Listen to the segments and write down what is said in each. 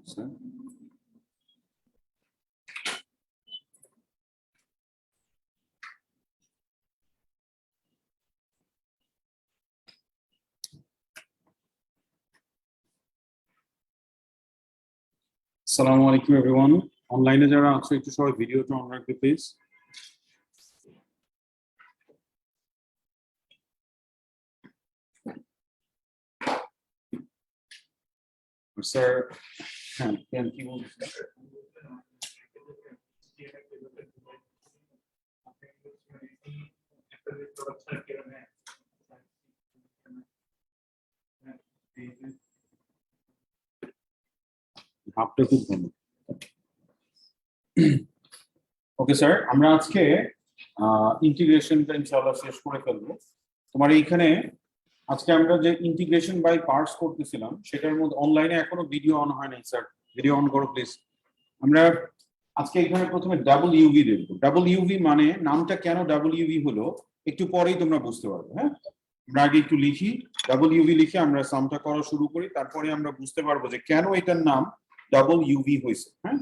sir. Assalamu alaikum everyone. Online যারা আছো একটু সবাই ভিডিওটা অন রাখবে প্লিজ। স্যার হ্যাঁ কেন কি বলছেন? আপনি খুব ভালো। ওকে স্যার, আমরা আজকে ইন্টিগ্রেশনটা ইনশাআল্লাহ শেষ করে ফেলবো। তোমার এইখানে আজকে আমরা যে ইন্টিগ্রেশন বাই পার্টস করতেছিলাম সেটার মধ্যে অনলাইনে এখনো ভিডিও অন হয় নাই স্যার, ভিডিও অন করো প্লিজ। আমরা আজকে এখানে প্রথমে ডাবল ইউভি দেখব। ডাবল ইউভি মানে নামটা কেন ডাবল ইউভি হলো একটু পরেই তোমরা বুঝতে পারবে। হ্যাঁ, আমরা আগে একটু লিখি, ডাবল ইউভি লিখে আমরা সামটা করা শুরু করি, তারপরে আমরা বুঝতে পারবো যে কেন এটার নাম ডাবল ইউভি হয়েছে। হ্যাঁ,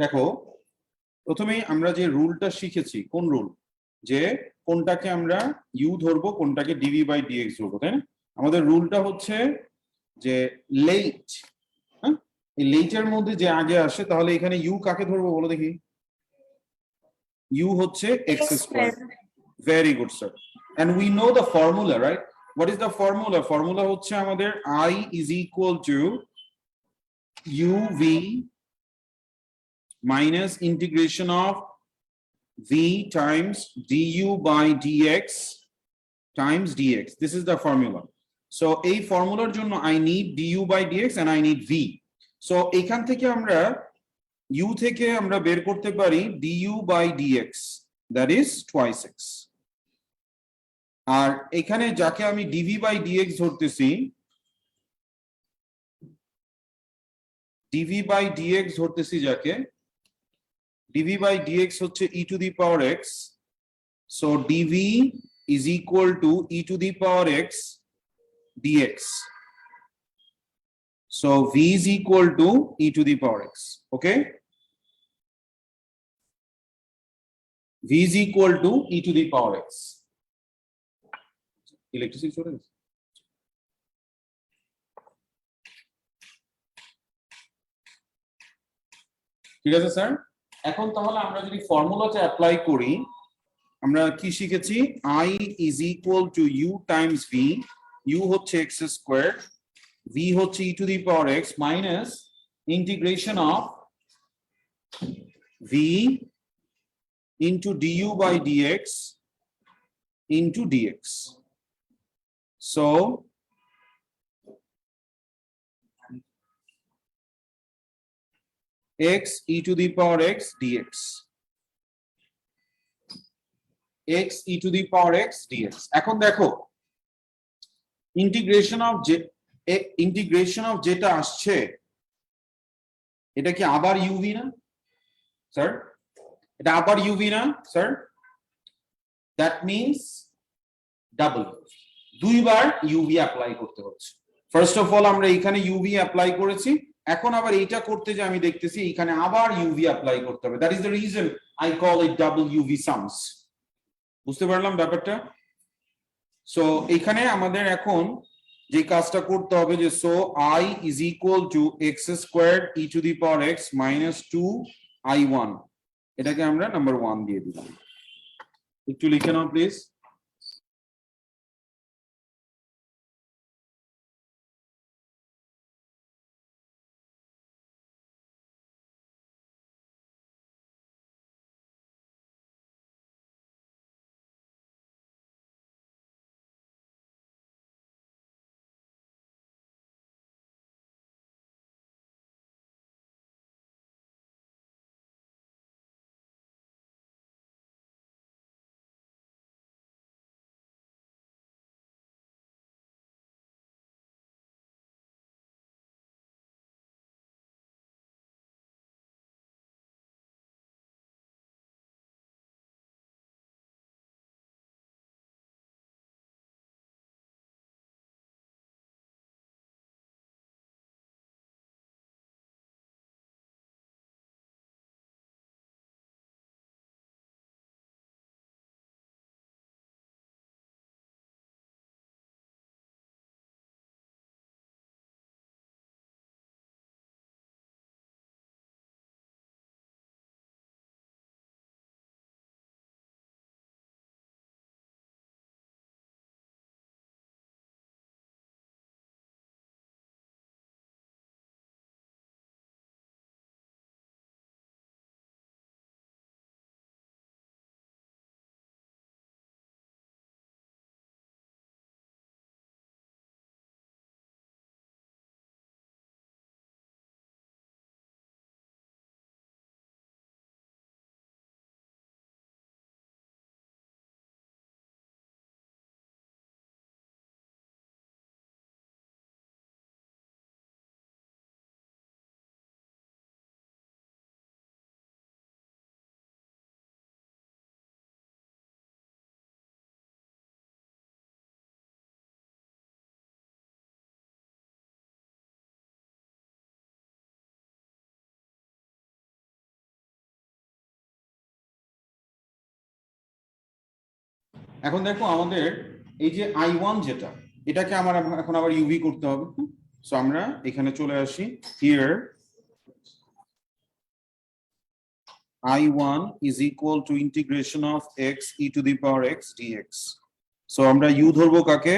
দেখো প্রথমেই আমরা যে রুলটা শিখেছি, কোন রুল, যে কোনটাকে আমরা ইউ ধরবো কোনটাকে ডিভি বাই ডিএক্স ধরবো, তাই না? আমাদের রুলটা হচ্ছে যে লেট, হ্যাঁ, এই লেটের মধ্যে যে আগে আসে তাহলে এখানে ইউ কাকে ধরবো বলো দেখি? ইউ হচ্ছে x square. Very good sir. And we know the formula, right? What is the formula? Formula হচ্ছে আমাদের I is equal to u v minus integration of v times du by dx times dx. This is the formula. So এই ফর্মুলার জন্য I need du by dx and I need v. So এখান থেকে আমরা u থেকে আমরা বের করতে পারি du by dx, that is twice x. আর এখানে যাকে আমি dv by dx ধরতেছি, dv by dx ধরতেছি যাকে, dv by dx হচ্ছে e to the power x. So dv is equal to e to the power x dx. So v is equal to e to the power x. Okay, v is equal to e to the power x. Electricity চলে গেছে? ঠিক আছে sir. এখন তাহলে আমরা যদি ফর্মুলাটা apply করি, আমরা কি শিখেছি? I is equal to u times v. u হচ্ছে x squared, v হচ্ছে e to the power x minus integration of v into du by dx into dx. So x e to the power x dx, x e to the power x dx. এখন দেখো integration of যেটা আসছে এটা কি আবার UV না sir? এটা আবার ইউভি না স্যার? দ্যাট মিনস ডাবল, দুইবার ইউভি অ্যাপ্লাই করতে হচ্ছে। ফার্স্ট অফ অল আমরা এখানে ইউভি অ্যাপ্লাই করেছি, এখন আবার এইটা করতে যে আমি দেখতেছি এখানে আবার ইউভি অ্যাপ্লাই করতে হবে। That is the reason I call it double u v sums. বুঝতে পারলাম ব্যাপারটা? সো এখানে আমাদের এখন যে কাজটা করতে হবে যে so i is equal to x squared e to the power x minus 2i1, এটাকে আমরা নাম্বার 1 দিয়ে দিলাম। একটু লিখে নাও প্লিজ। এখন দেখো আমাদের এই যে I1 যেটা, এটাকে আমার এখন আবার ইউভি করতে হবে। সো আমরা এখানে চলে আসি, here I1 is equal to integration of x e to the power x dx. So আমরা ইউ ধরবো কাকে?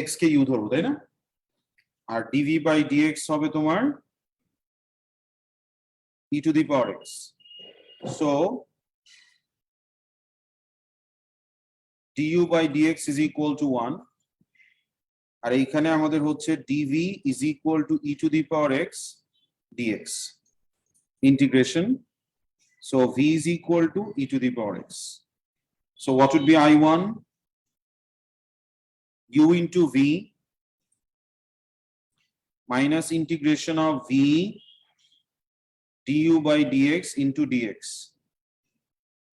x কে ইউ ধরবো, তাই না? আর dv by dx হবে তোমার e to the power x. So du by dx is equal to 1. আর এইখানে আমাদের হচ্ছে dv is equal to e to the power x dx. Integration. So v is equal to e to the power x. So what would be I1? U into v minus integration of v du by dx into dx.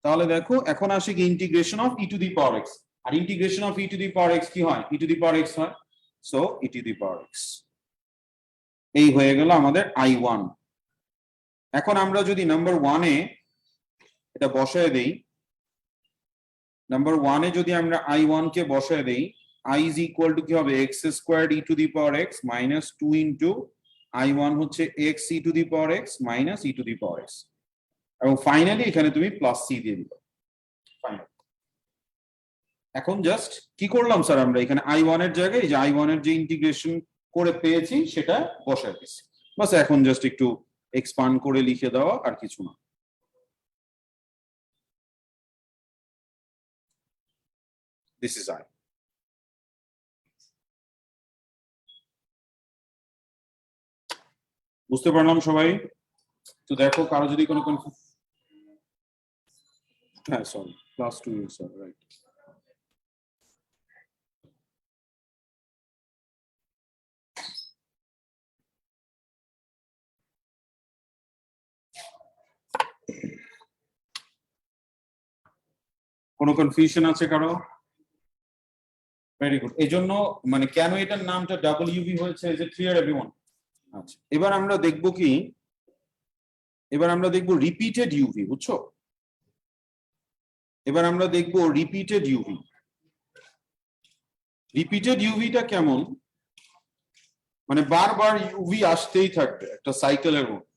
তাহলে দেখো এখন আসে কি integration of e to the power x, আর integration of e to the power x কি হয়? e to the power x হয়। So e to the power x, এই হয়ে গেল আমাদের I1। এখন আমরা যদি নাম্বার 1 এ এটা বসায় দেই, নাম্বার 1 এ যদি আমরা I1 কে বসায় দেই, I is equal to কি হবে? x squared e to the power x minus 2 into I1 হচ্ছে x e to the power x minus e to the power x, এবং ফাইনালি এখানে তুমি প্লাস সি দিয়ে দিবে। এখন জাস্ট কি করলাম স্যার? আমরা এখানে I1 এর জায়গায় এই যে I1 এর যে ইন্টিগ্রেশন করে পেয়েছি সেটা বসায় দিচ্ছি, বাস। এখন জাস্ট একটু এক্সপান্ড করে লিখে দেওয়া, আর কিছু না। This is I। বুঝতে পারলাম সবাই? তো দেখো কারো যদি কোনো হ্যাঁ সরি প্লাস 2 স্যার, রাইট। কোনো কনফিউশন আছে কারো? Very good. এই জন্য মানে কেন এটার নামটা ডাবল ইউভি হয়েছে, ইজ ইট ক্লিয়ার এভরিওয়ান? আচ্ছা, এবার আমরা দেখব কি, এবার আমরা দেখব রিপিটেড ইউভি, বুঝছো? এবার আমরা দেখব রিপিটেড ইউভি। রিপিটেড ইউভিটা কেমন? মানে বারবার ইউভি আসতেই থাকবে একটা সাইকেলের মধ্যে।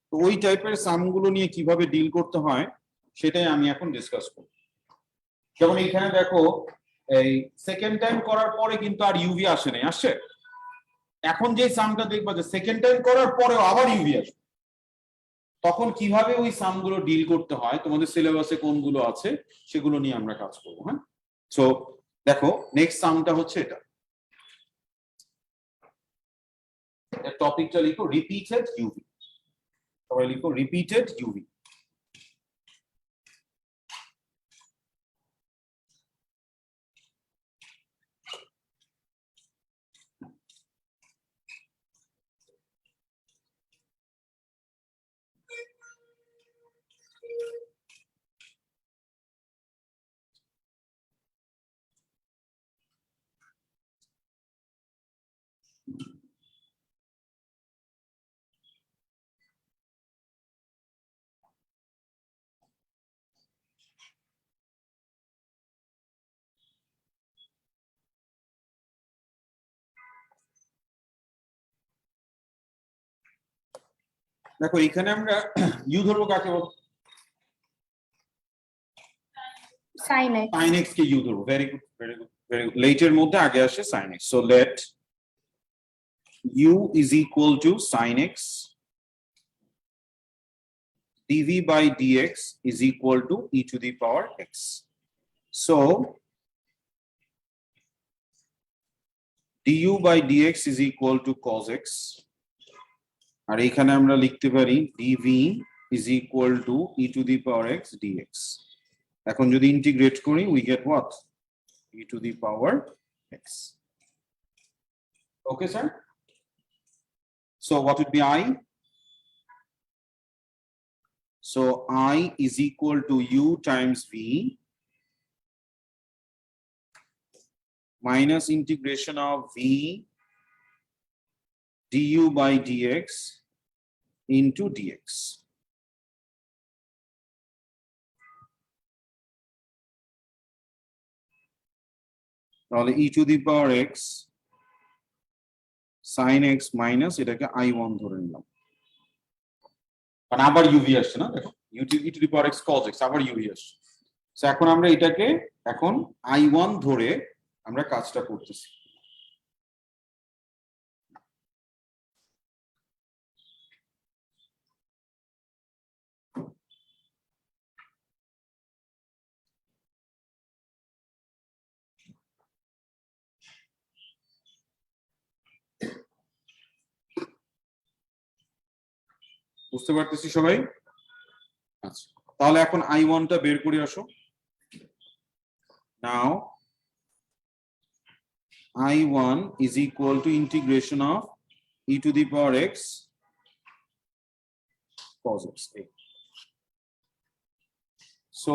তো ওই টাইপের সামগুলো নিয়ে কিভাবে ডিল করতে হয় সেটাই আমি এখন ডিসকাস করব। যেমন এখানে দেখো, এই সেকেন্ড টাইম করার পরে কিন্তু আর ইউভি আসে নাই, আসছে? এখন যে সামটা দেখবা যে সেকেন্ড টাইম করার পরেও আবার ইউভি আসবে, তখন কিভাবে ওই সামগুলো ডিল করতে হয়, তোমাদের সিলেবাসে কোনগুলো আছে সেগুলো নিয়ে আমরা কাজ করবো। হ্যাঁ, সো দেখো নেক্সট সামটা হচ্ছে এটা। টপিকটা লিখো রিপিটেড ইউভি, সবাই লিখো রিপিটেড ইউভি। দেখো এখানে আমরা ইউ ধরবো কাকে? sin x. sin x কে ইউ ধরবো। Very good, very good, very good. লেটের মধ্যে আগে আসে sin x। So let u is equal to sin x dv by dx is equal to e to the power x. So du by dx is equal to cos x, আর এখানে আমরা লিখতে পারি dv is equal to e to the power x dx. এখন যদি integrate করি we get what? e to the power x. Okay sir, so what would be I? So I is equal to u times v minus integration of v du by dx into dx. তাহলে e to the power x sin x minus এটাকে i1 ধরে নিলাম, মানে আবার UV আসছে না, দেখো e to the power x cos x আবার ইউভি আসছে। তো এখন আমরা এটাকে এখন i1 ধরে আমরা কাজটা করতেছি। বুঝতে পারতেছি সবাই? আচ্ছা, তাহলে এখন i1 টা বের করে আসো। নাও i1 is equal to integration of e to the power x cos x. So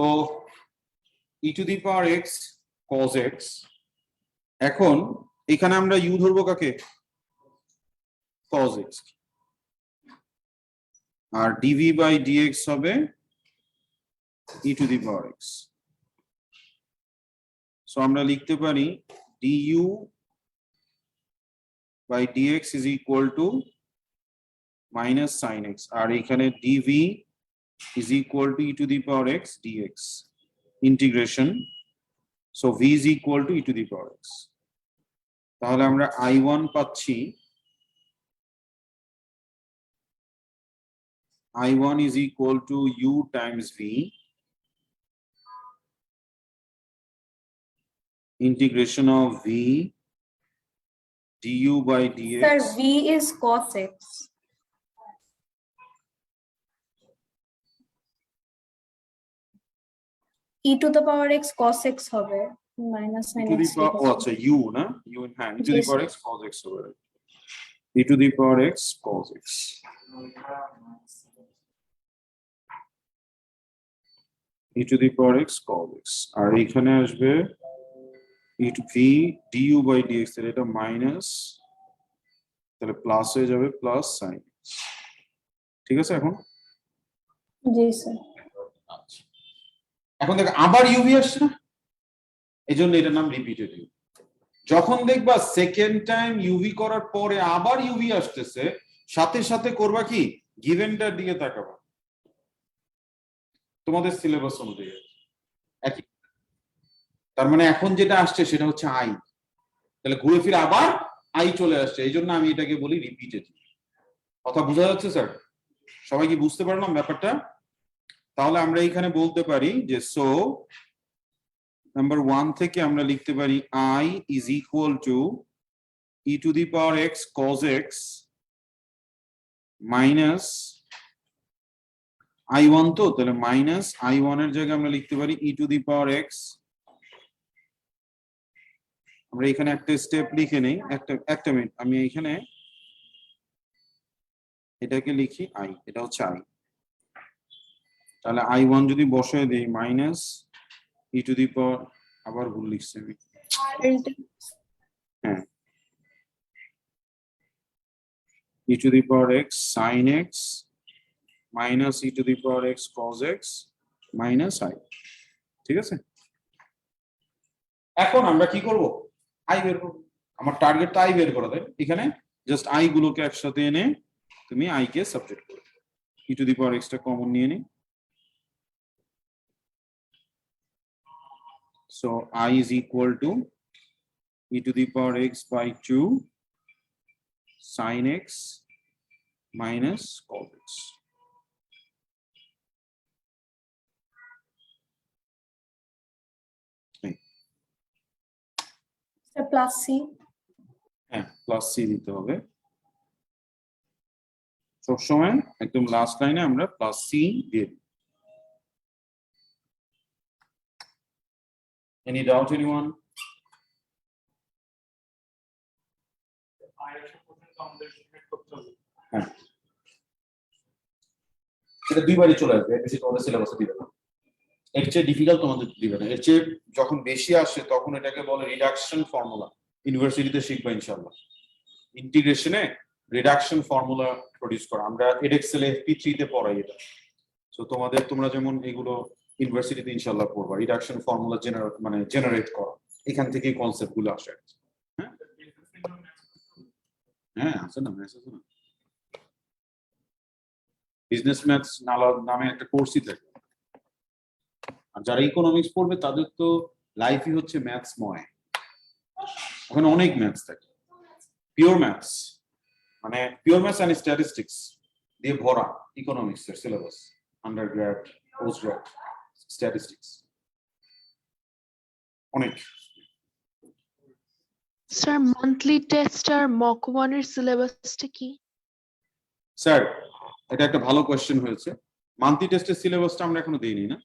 e to the power x cos x, এখন এখানে আমরা u ধরবো কাকে? cos x, R dv by dx হবে e to the power x. So আমরা লিখতে পারি du by dx is equal to minus sin x, আর এখানে dv is equal to e to the power x dx integration, so v is equal to e to the power x. তাহলে আমরা i1 পাচ্ছি i1 is equal to u times v integration of v du by dx. Sir, V is cos x. E to the power x cos x হবে minus sin e to the x power, oh, আচ্ছা u না, u in hand, e to the Yes, power sir. x cos x হবে, e to the power x cos x, e to the power x cos x, আর এখানে আসবে e to v du by dx, তাহলে এটা minus, তাহলে plus হয়ে যাবে plus sin x। ঠিক আছে এখন? জি স্যার। আচ্ছা, এখন দেখ আবার ইউভি আসছে না, এই জন্য এটার নাম রিপিটেড ইউভি। যখন দেখবা সেকেন্ড টাইম ইউভি করার পরে আবার ইউভি আসতেছে, সাথে সাথে করবা কি, গিভেনটার দিকে তাকাবা, তোমাদের সিলেবাস অনুযায়ী একই। তার মানে এখন যেটা আসছে সেটা হচ্ছে আই, তাহলে ঘুরে ফিরে আবার আই চলে আসছে, এই জন্য আমি এটাকে বলি রিপিটেড। কথা বোঝা যাচ্ছে স্যার? সবাই কি বুঝতে পারলাম ব্যাপারটা? তাহলে আমরা এখানে বলতে পারি যে সো নাম্বার 1 থেকে আমরা লিখতে পারি i is equal to e to the power x cos x minus i1, তো তাহলে মাইনাস i1 এর জায়গায় আমরা লিখতে পারি e to the power x, আমরা এখানে একটা স্টেপ লিখে নেই, একটা মিনিট, আমি এখানে এটাকে লিখি i, এটা হচ্ছে i, তাহলে i1 যদি বসায় দেই minus e to the power, আবার ভুল লিখছি আমি, হ্যাঁ, e to the power x sin x minus e to the power x cos x minus i। ঠিক আছে, এখন আমরা কি করব, i বের করব, আমার টার্গেট তো i বের করা, তাই এখানে জাস্ট i গুলোকে একসাথে এনে তুমি i কে সাবজেক্ট করো, e to the power x টা কমন নিয়ে নি, so i is equal to e to the power x by 2 sin x minus cos x। Plus c, হ্যাঁ প্লাস সি দিতে হবে সবসময়, একদম লাস্ট লাইনে আমরা প্লাস সি দিয়ে দিই। Any doubt anyone? হ্যাঁ, এটা দুইবারই চলে আসবে, এর বেশি তোমাদের সিলেবাসে দিবে না, এর চেয়ে ডিফিকাল্ট তোমাদের দিবে না, এর চেয়ে যখন বেশি আসে তখন এটাকে বলে রিডাকশন ফর্মুলা, ইউনিভার্সিটিতে শিখবে ইনশাআল্লাহ, ইন্টিগ্রেশনে রিডাকশন ফর্মুলা প্রডিউস করা, আমরা এডএক্সেল FP3 তে পড়াই এটা, সো তোমরা যেমন এগুলো ইউনিভার্সিটিতে ইনশাআল্লাহ পড়বা, রিডাকশন ফর্মুলা জেনারেট করা, এখান থেকে কনসেপ্ট গুলো আসে। হ্যাঁ হ্যাঁ আছে না, ম্যাথস আছে না, বিজনেস ম্যাথস নামে একটা কোর্সই থাকে। আর যারা ইকোনমিক্স পড়বে তাদের তো লাইফই হচ্ছে ম্যাথসময়। ওখানে অনেক ম্যাথস থাকে, পিওর ম্যাথস, মানে পিওর ম্যাথস অ্যান্ড স্ট্যাটিস্টিক্স দিয়ে ভরা ইকোনমিক্স এর সিলেবাস, আন্ডারগ্র্যাড, পোস্টগ্র্যাড, স্ট্যাটিস্টিক্স অনেক। স্যার মান্থলি টেস্ট আর মক ওয়ানের সিলেবাসটা কি? স্যার এটা একটা ভালো কোয়েশ্চেন হয়েছে। মান্থলি টেস্টের সিলেবাসটা আমরা এখনো দিইনি না।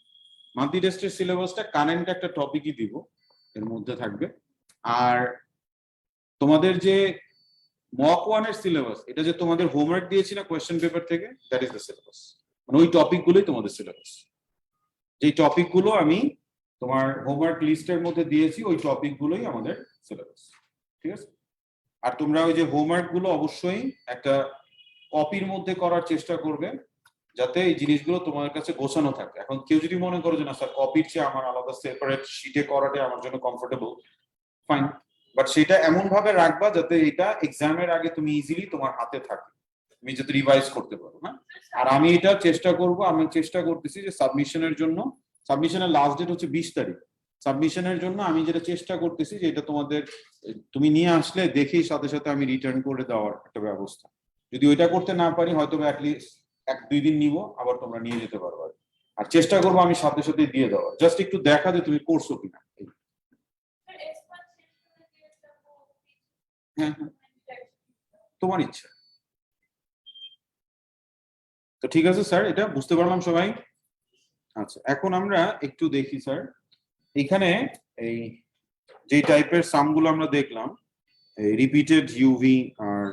মান্থলি টেস্টের সিলেবাসটা কারেন্ট একটা টপিকই দিব, এর মধ্যে থাকবে। আর তোমাদের যে মক ওয়ানের সিলেবাস, এটা যে তোমাদের হোমওয়ার্ক দিয়েছি না কোয়েশ্চেন পেপার থেকে, দ্যাট ইজ দ্য সিলেবাস। মানে ওই টপিকগুলোই তোমাদের সিলেবাস। যেই টপিকগুলো আমি তোমার হোমওয়ার্ক লিস্টের মধ্যে দিয়েছি, ওই টপিকগুলোই আমাদের সিলেবাস, ঠিক আছে? আর তোমরা ওই যে হোমওয়ার্ক গুলো অবশ্যই একটা কপির মধ্যে করার চেষ্টা করবে, যাতে এই জিনিসগুলো তোমার কাছে গোছানো থাকে। এখন কেউ যদি মনে করো যে না স্যার কপির চেয়ে আমার আলাদা সেপারেট শিটে করাটাই আমার জন্য কমফোর্টেবল, ফাইন, বাট সেটা এমন ভাবে রাখবা যাতে এটা এক্সামের আগে তুমি ইজিলি তোমার হাতে থাকে, তুমি যাতে রিভাইজ করতে পারো। হ্যাঁ, আর আমি এটা চেষ্টা করব, আমি চেষ্টা করতেছি যে সাবমিশনের জন্য, সাবমিশনের লাস্ট ডেট হচ্ছে 20 তারিখ। সাবমিশনের জন্য আমি যেটা চেষ্টা করতেছি যে এটা তোমাদের, তুমি নিয়ে আসলে দেখেই সাথে সাথে আমি রিটার্ন করে দেওয়ার একটা ব্যবস্থা। যদি ওইটা করতে না পারি হয়তো অ্যাটলিস্ট 1-2 দিন নিব, আবার তোমরা নিয়ে যেতে পারো। আর চেষ্টা করবো আমি সাথে সাথে দিয়ে দেওয়ার, জাস্ট একটু দেখা যে তুমি করছো কিনা। হ্যাঁ হ্যাঁ, তোমার ইচ্ছা। তো ঠিক আছে স্যার, এটা বুঝতে পারলাম সবাই। আচ্ছা, এখন আমরা একটু দেখি স্যার, এখানে এই যে টাইপের সামগুলো আমরা দেখলাম, রিপিটেড ইউভি আর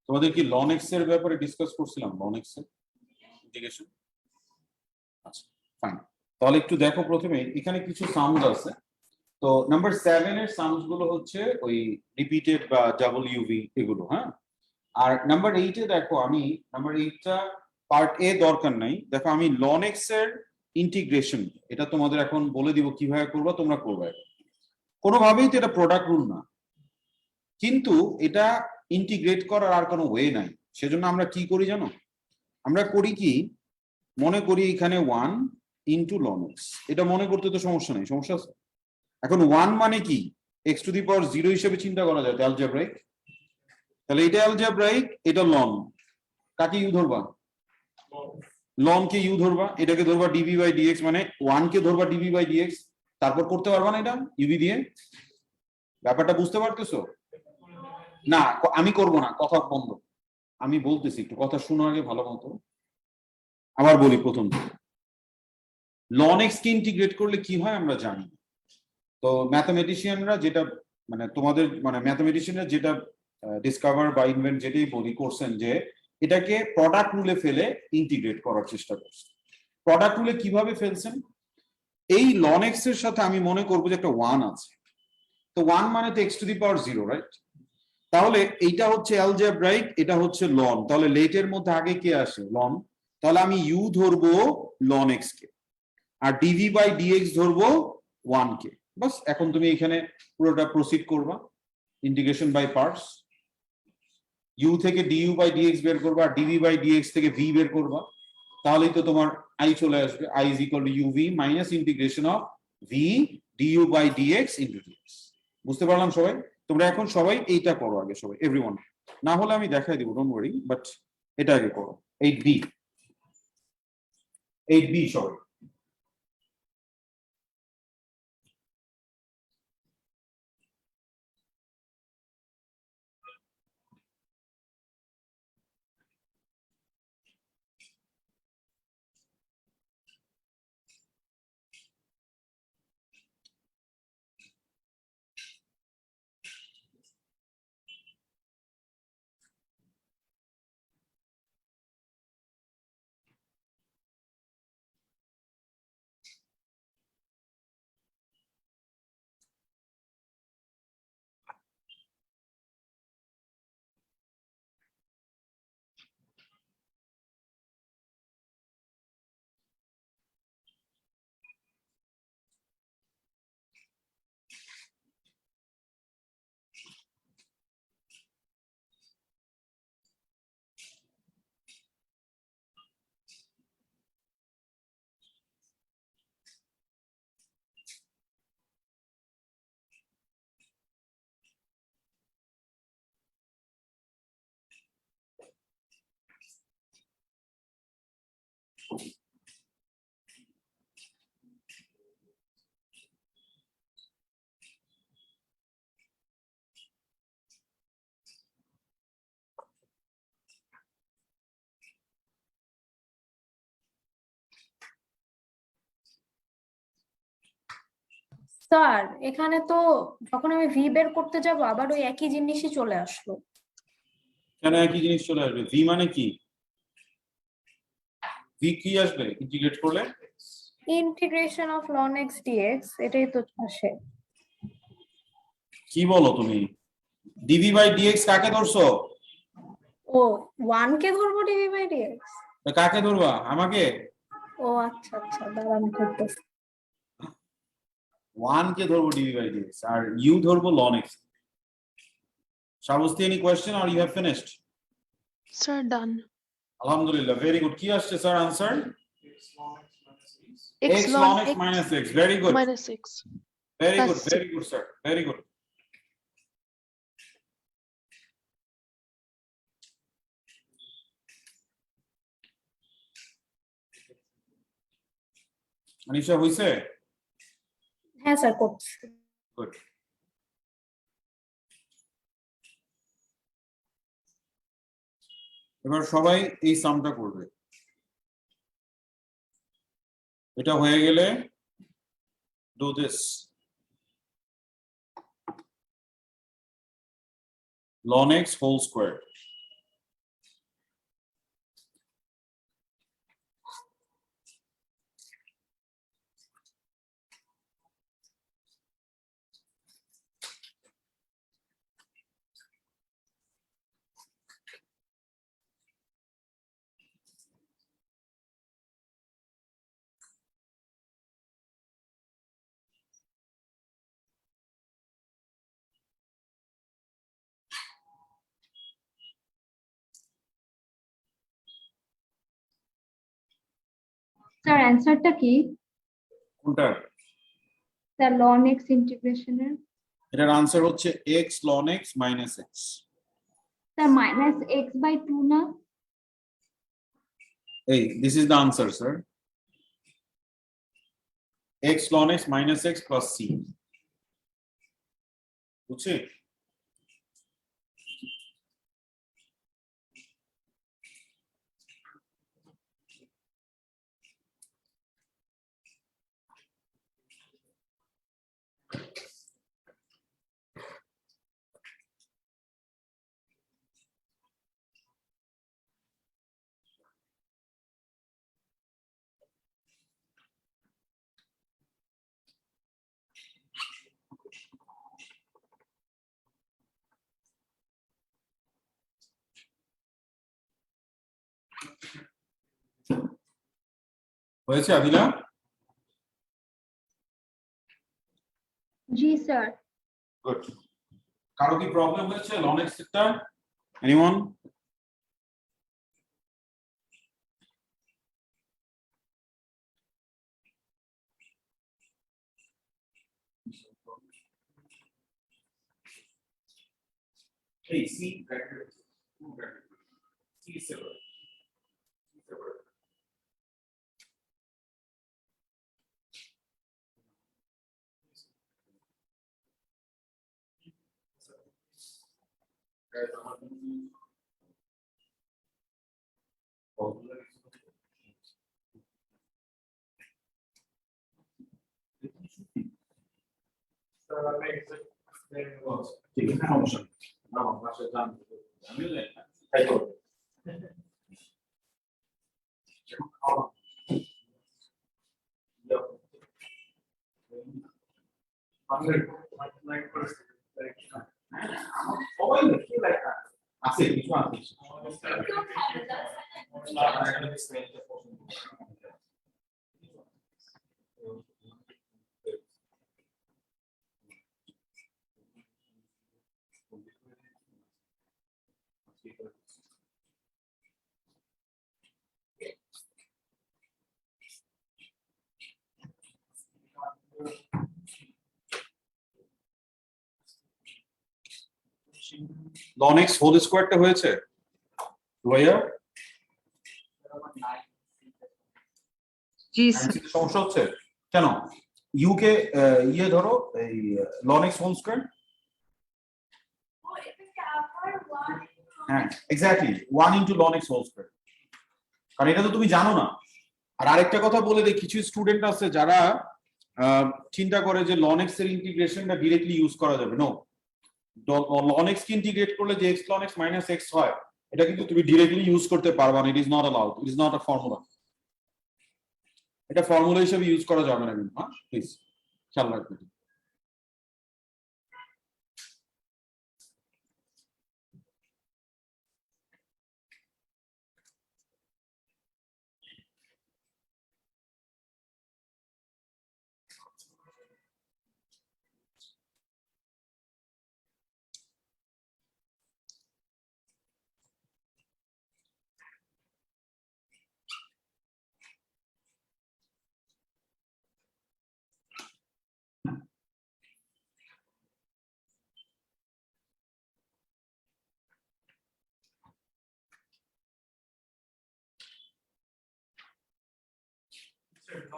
তোমাদের কি লনেক্স এর ব্যাপারে ডিসকাস করছিলাম, লনেক্স এর ইন্টিগ্রেশন। আচ্ছা ফাইন, তাহলে একটু দেখো প্রথমে এখানে কিছু সাউন্ড আছে। তো নাম্বার 7 এর সাউন্ডস গুলো হচ্ছে ওই রিপিটেড বা ডাবল ইউভি এগুলো। হ্যাঁ, আর নাম্বার 8 এ দেখো, আমি নাম্বার 8টা পার্ট এ দরকার নাই, দেখো আমি লনেক্স এর ইন্টিগ্রেশন এটা তোমাদের এখন বলে দিব কিভাবে করবা, তোমরা করবে। কোনোভাবেই তো এটা প্রোডাক্ট রুল না, কিন্তু এটা ইন্টিগ্রেট করার আর কোনো ওয়ে নাই। সেজন্য আমরা কি করি জানো, আমরা করি কি, মনে করি এখানে 1 ইন্টু লনেক্স, এটা মনে করতে তো সমস্যা নেই, সমস্যা আছে? এখন 1 মানে কি, x টু দি পাওয়ার 0 হিসেবে চিন্তা করা যায় অ্যালজেব্রাইক, তাহলে এটা অ্যালজেব্রাইক, এটা লন, কাকে ইউ ধরবা, লন কে ইউ ধরবা, এটাকে ধরবা ডিভি বাই ডিএক্স, মানে 1 কে ধরবা ডিভি বাই ডিএক্স, তারপর করতে পারবা না এটা ইউভি দিয়ে। ব্যাপারটা বুঝতে পারতেছো? না আমি করব না, কথা বন্ধ, আমি বলতেছি, একটু কথা শোনো আগে ভালো মতো। আবার বলি প্রথম, লনেক্স কে ইন্টিগ্রেট করলে কি হয় আমরা জানি। তো ম্যাথমেটিশিয়ানরা যেটা, মানে তোমাদের মানে ম্যাথমেটিশিয়ানরা যেটা ডিসকভার বা ইনভেন্ট যেটাই বলি করছেন, যে এটাকে প্রোডাক্ট রুলে ফেলে ইন্টিগ্রেট করার চেষ্টা করছেন। প্রোডাক্ট রুলে কিভাবে ফেলছেন, এই লনেক্স এর সাথে আমি মনে করবো যে একটা 1 আছে, তো 1 মানে তো x two the power 0, right? তাহলে এইটা হচ্ছে অ্যালজেব্রাইক, এটা হচ্ছে লন, তাহলে লেটের মধ্যে আগে কে আসে, লন, তাহলে আমি ইউ ধরবো লন এক্স কে, আর ডিভি বাই ডিএক্স ধরবো 1 কে। বাস, এখন তুমি এখানে পুরোটা প্রসিড করবা ইন্টিগ্রেশন বাই পার্টস, ইউ থেকে ডিইউ বাই ডিএক্স বের করবা, আর ডিভি বাই ডিএক্স থেকে ভি বের করবা, তাহলেই তো তোমার i চলে আসবে, i is equal to uv minus integration of v du by dx into dx। বুঝতে পারলাম সবাই? তোমরা এখন সবাই এইটা করো আগে, সবাই এভরিওয়ান, না হলে আমি দেখাই দিব, ডোন্ট ওয়ারি, বাট এটা আগে করো। 8b 8b সবাই। স্যার এখানে তো যখন আমি ভি বের করতে যাব আবার ওই একই জিনিসই চলে আসলো। কেন একই জিনিস চলে আসবে? ভি মানে কি? ভি কি আসবে ইন্টিগ্রেট করলে? Integration of ln x dx, এটাই তো আসে। কি বলো তুমি? ডিভি বাই ডিএক্স কাকে ধরছো? ও 1 কে ধরবো ডিভি বাই ডিএক্স? তা কাকে ধরবা? আমাকে? ও আচ্ছা আচ্ছা, দাঁড়ান করতেছি। 1 কে ধরবো ডিভি বাই ডিএক্স আর ইউ ধরবো ln x. Shabasti, any question or you have finished? Sir, done. Alhamdulillah, very good. কি আসছে sir answer? X x ln ln x minus x. Very good. minus x. Very good. Plus Very good, sir. Very good. Anisha হইছে? হ্যাঁ sir করছি। Good. এবার সবাই এই সামটা করবে। এটা হয়ে গেলে do this. Ln x whole square. Sir অ্যানসারটা কি? কোনটা? স্যার লন এক্স ইন্টিগ্রেশনের। এটার আনসার হচ্ছে x ln x minus x. Sir minus x by 2 না? Hey, this is the answer, sir. X ln x minus x plus c. বুঝছি? হয়েছে আদিলা? জি sir. Good. কারো কি প্রবলেম হয়েছে ln x টা? Anyone? Hey, C bracket. C separate. ঠিক আছে, সমস্যা নেই। আমার পাশে যান, আমি তাই করব। সবাই কি লেখা আছে, কিছু আছে ln x হোল স্কয়ারটা হয়েছে লয়ার জি স্যার। সমস্যা হচ্ছে কেন? ইউ কে ইয়ে ধরো এই ln x হোল স্কয়ার। হ্যাঁ exactly 1 into ln x whole square, কারণ এটা তো তুমি জানো না। আর আরেকটা কথা বলে দেই, কিছু স্টুডেন্ট আছে যারা চিন্তা করে যে ln x এর ইন্টিগ্রেশনটা डायरेक्टली ইউজ করা যাবে। নো, ln x কে ইন্টিগ্রেট করলে যে x ln x minus x হয়, এটা কিন্তু তুমি डायरेक्टली ইউজ করতে পারবা না। It is not allowed, it is not a formula. এটা ফর্মুলা হিসেবে ইউজ করা যাবে না কিন্তু, হ্যাঁ প্লিজ খেয়াল রাখবেন।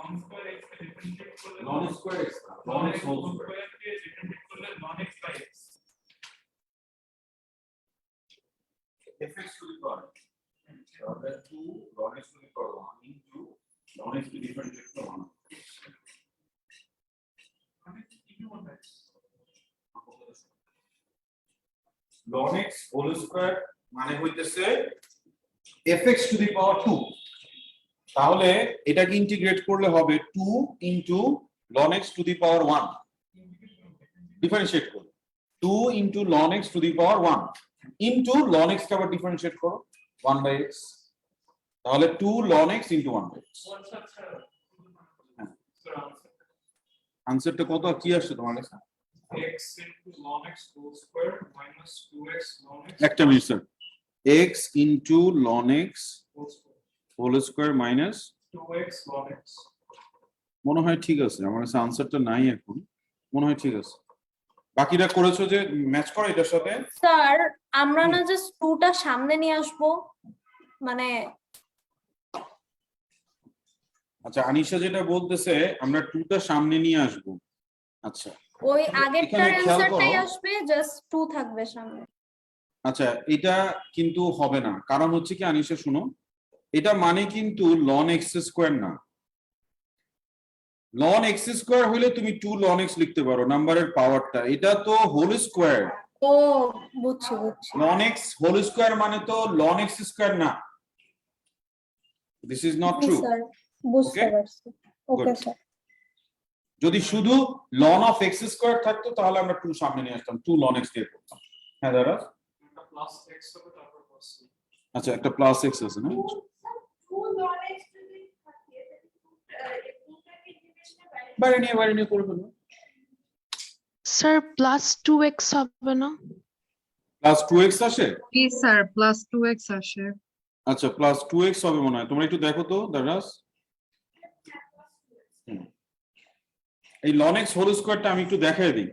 ln square x কে ডিফারেন্সিয়েট করলে ln square x ln x whole square square কে ডিফারেন্সিয়েট করলে ln x by x fx to the power তাহলে 2 ln x to the power 1 into ln x to differentiate to 1 মানে কি হবে ln x whole square মানে হইতেছে fx to the power 2। তাহলে এটাকে ইন্টিগ্রেট করলে হবে 2 into ln x to the power 1 differentiate করো 2 into ln x to the power 1 into ln x কে আবার ডিফারেন্সিয়েট করো 1 by x, তাহলে 2 ln x into 1 by x। আনসারটা কত কি আসছে তোমার কাছে? x into ln x whole square minus 2x ln x একটা minute sir, x into ln x whole square whole square minus 2x ln x মনে হয় ঠিক আছে। আমার কাছে আনসারটা নাই এখন, মনে হয় ঠিক আছে। বাকিটা করেছো যে ম্যাচ করে এটার সাথে। স্যার আমরা না জাস্ট 2টা সামনে নিয়ে আসবো, মানে আচ্ছা আনিশা যেটা বলতেছে আমরা 2টা সামনে নিয়ে আসব। আচ্ছা ওই আগেরটার এখানে খেয়াল অ্যানসারটাই করো। আসবে, জাস্ট 2 থাকবে সামনে। আচ্ছা এটা কিন্তু হবে না, কারণ হচ্ছে কি আনিশা শুনো, এটা মানে কিন্তু ln x স্কয়ার না। ln x স্কয়ার হইলে তুমি 2 ln x লিখতে পারো নাম্বারের পাওয়ারটা, এটা তো হোল স্কয়ার। ও বুঝছি বুঝছি। ln x হোল স্কয়ার মানে তো ln x স্কয়ার না। This is not G true. Sir বুঝতে Okay? পারছি। ওকে Good. স্যার। যদি শুধু ln of x স্কয়ার থাকতো তাহলে আমরা 2 সামনে নিয়ে আসতাম, 2 ln x দিয়ে করতাম। হ্যাঁ দাদা, একটা প্লাস x হবে তারপর প্লাস c আচ্ছা একটা প্লাস x আছে না? বাইরে নিয়ে করে ফেলবো। স্যার প্লাস 2x হবে না? প্লাস 2x আসে? জি স্যার, প্লাস 2x আসে। আচ্ছা প্লাস 2x হবে মনে হয়, তোমরা একটু দেখো তো দারাস। এই ln x হোল স্কয়ারটা আমি একটু দেখাই দিই,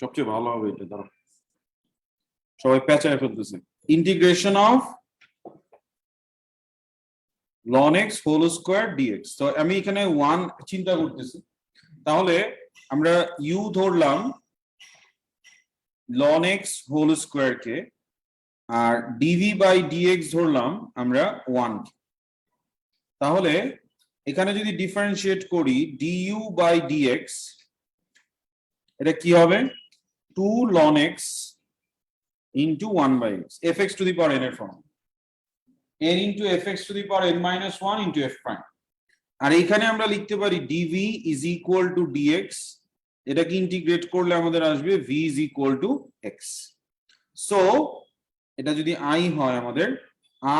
সবচেয়ে ভালো হবে এটা। দাঁড়াও সবাই পেঁচায় ফেলতেছে। Integration of ln x whole square dx। তো আমি এখানে 1 চিন্তা করতেছি, তাহলে আমরা u ধরলাম ln x হোল স্কয়ার কে, আর dv বাই dx ধরলাম আমরা 1 কে। তাহলে এখানে যদি ডিফারেন্সিয়েট করি du বাই dx, এটা কি হবে 2 ln x into 1 by x, fx to the power n এর form, n into fx to the power n minus 1 into f prime। আর এইখানে আমরা লিখতে পারি dv is equal to dx, এটাকে ইন্টিগ্রেট করলে আমাদের আসবে v is equal to x। So এটা যদি i হয়, আমাদের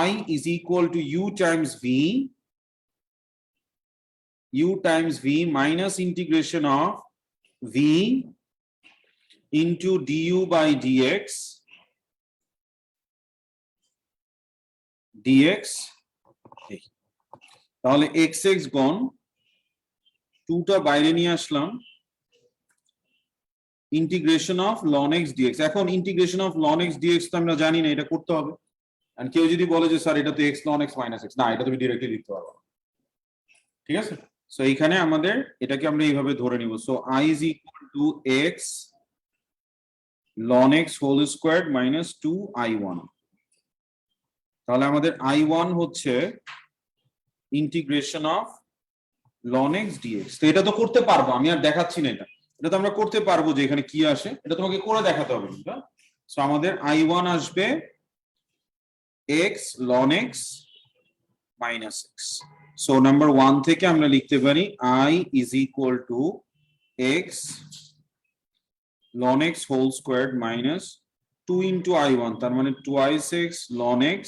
i is equal to u times v minus integration of v into du by dx তাহলে xx গণ 2টা বাইরে নিয়ে আসলাম, integration of ln x dx। এখন integration of ln x dx তো আমরা জানি না, এটা করতে হবে। আর কেউ যদি বলে যে স্যার এটা তো x ln x minus x, না, এটা তুমি ডিরেক্টলি লিখতে পারবে, ঠিক আছে। সো এইখানে আমাদের এটাকে আমরা এইভাবে ধরে নিব। So i is equal to x ln x whole squared minus 2i1। তাহলে আমাদের i1 হচ্ছে integration of ln x dx। তো এটা তো করতে পারবো, আমি আর দেখাচ্ছি না, এটা তো আমরা করতে পারবো যে এখানে কি আসে, এটা তোমাকে করে দেখাতে হবে। সো আমাদের i1 আসবে x ln x minus x। So number 1 থেকে আমরা লিখতে পারি i is equal to x ln x whole squared minus 2 into i1, তার মানে 2i6 ln x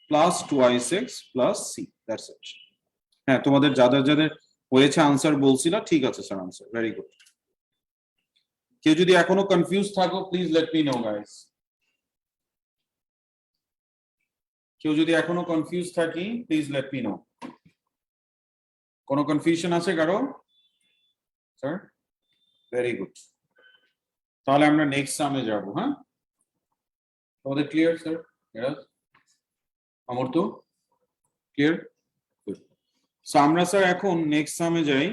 plus 2i6 plus c। That's it. হ্যাঁ, তোমাদের যাদের যাদের হয়েছে আনসার বলছিলা, ঠিক আছে স্যার, আনসার ভেরি গুড। কেউ যদি এখনো কনফিউজ থাকো please let me no guys. কেউ যদি এখনো কনফিউজ থাকি প্লিজ লেট মি নো। কোনো কনফিউশন আছে কারো? Sir very good. তাহলে আমরা নেক্সট সামে যাব। হ্যাঁ, তোমাদের ক্লিয়ার স্যার? আমার তো ক্লিয়ার। সো আমরা স্যার এখন নেক্সট সামে যাই।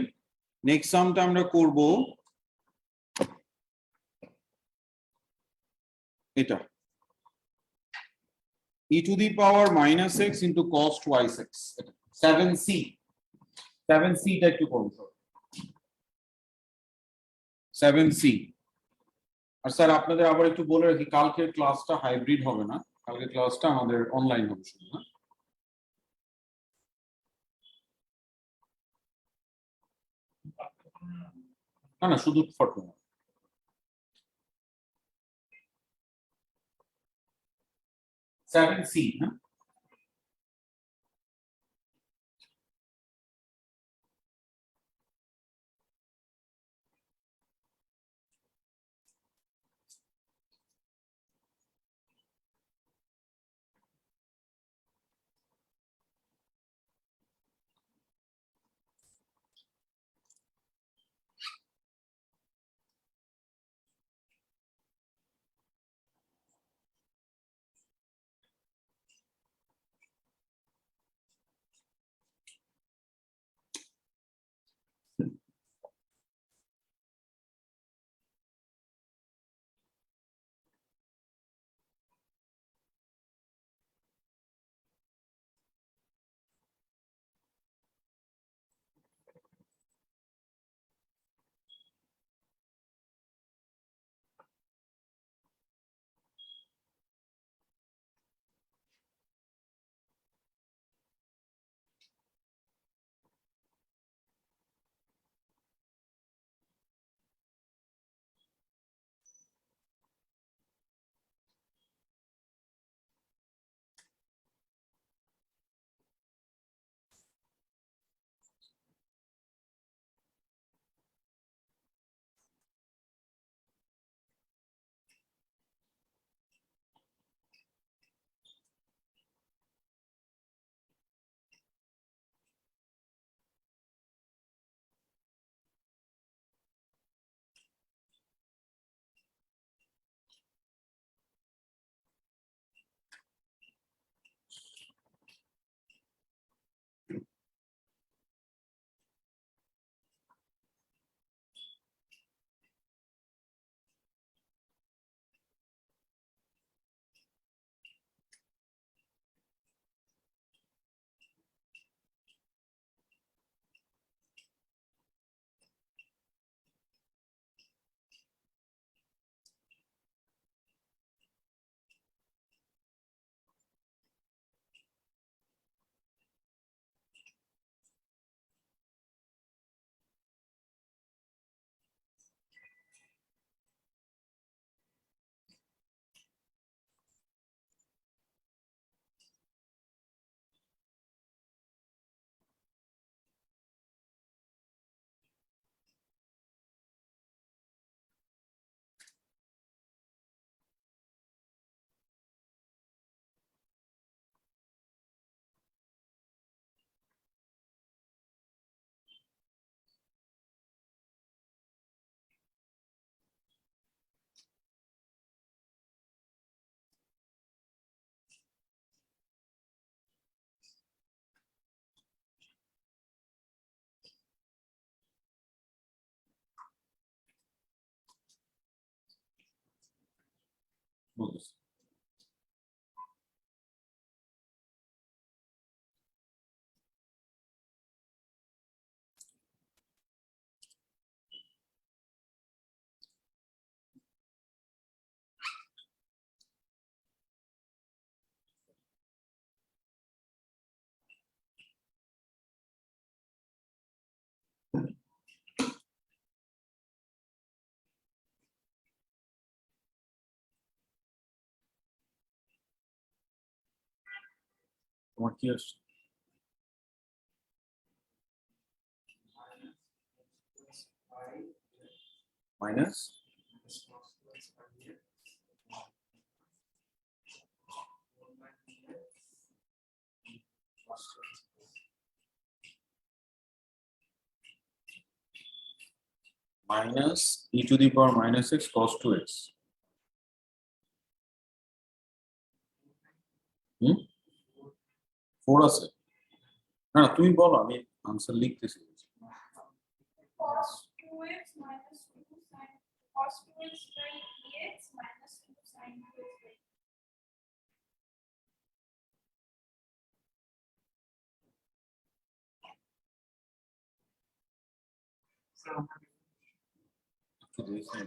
নেক্সট সামটা আমরা করব এটা, e to the power minus x into cos 2i6, 7c। 7c টা একটু করুন 7c। আর স্যার আপনাদের আবার একটু বলে রাখি, কালকের ক্লাসটা হাইব্রিড হবে না, কালকের ক্লাসটা আমাদের অনলাইন হবে শুধু। না না, শুধু ফটো। 7c না? বলতেছি। তোমার কি আসছে? Minus minus e to the power minus x cos 2x. হুম 4 আছে না তুমি বলো আমি আনসার লিখতেছি cos 2x minus 2 sin cos 2x by dx minus 2 sin 2x by একটু দেখি।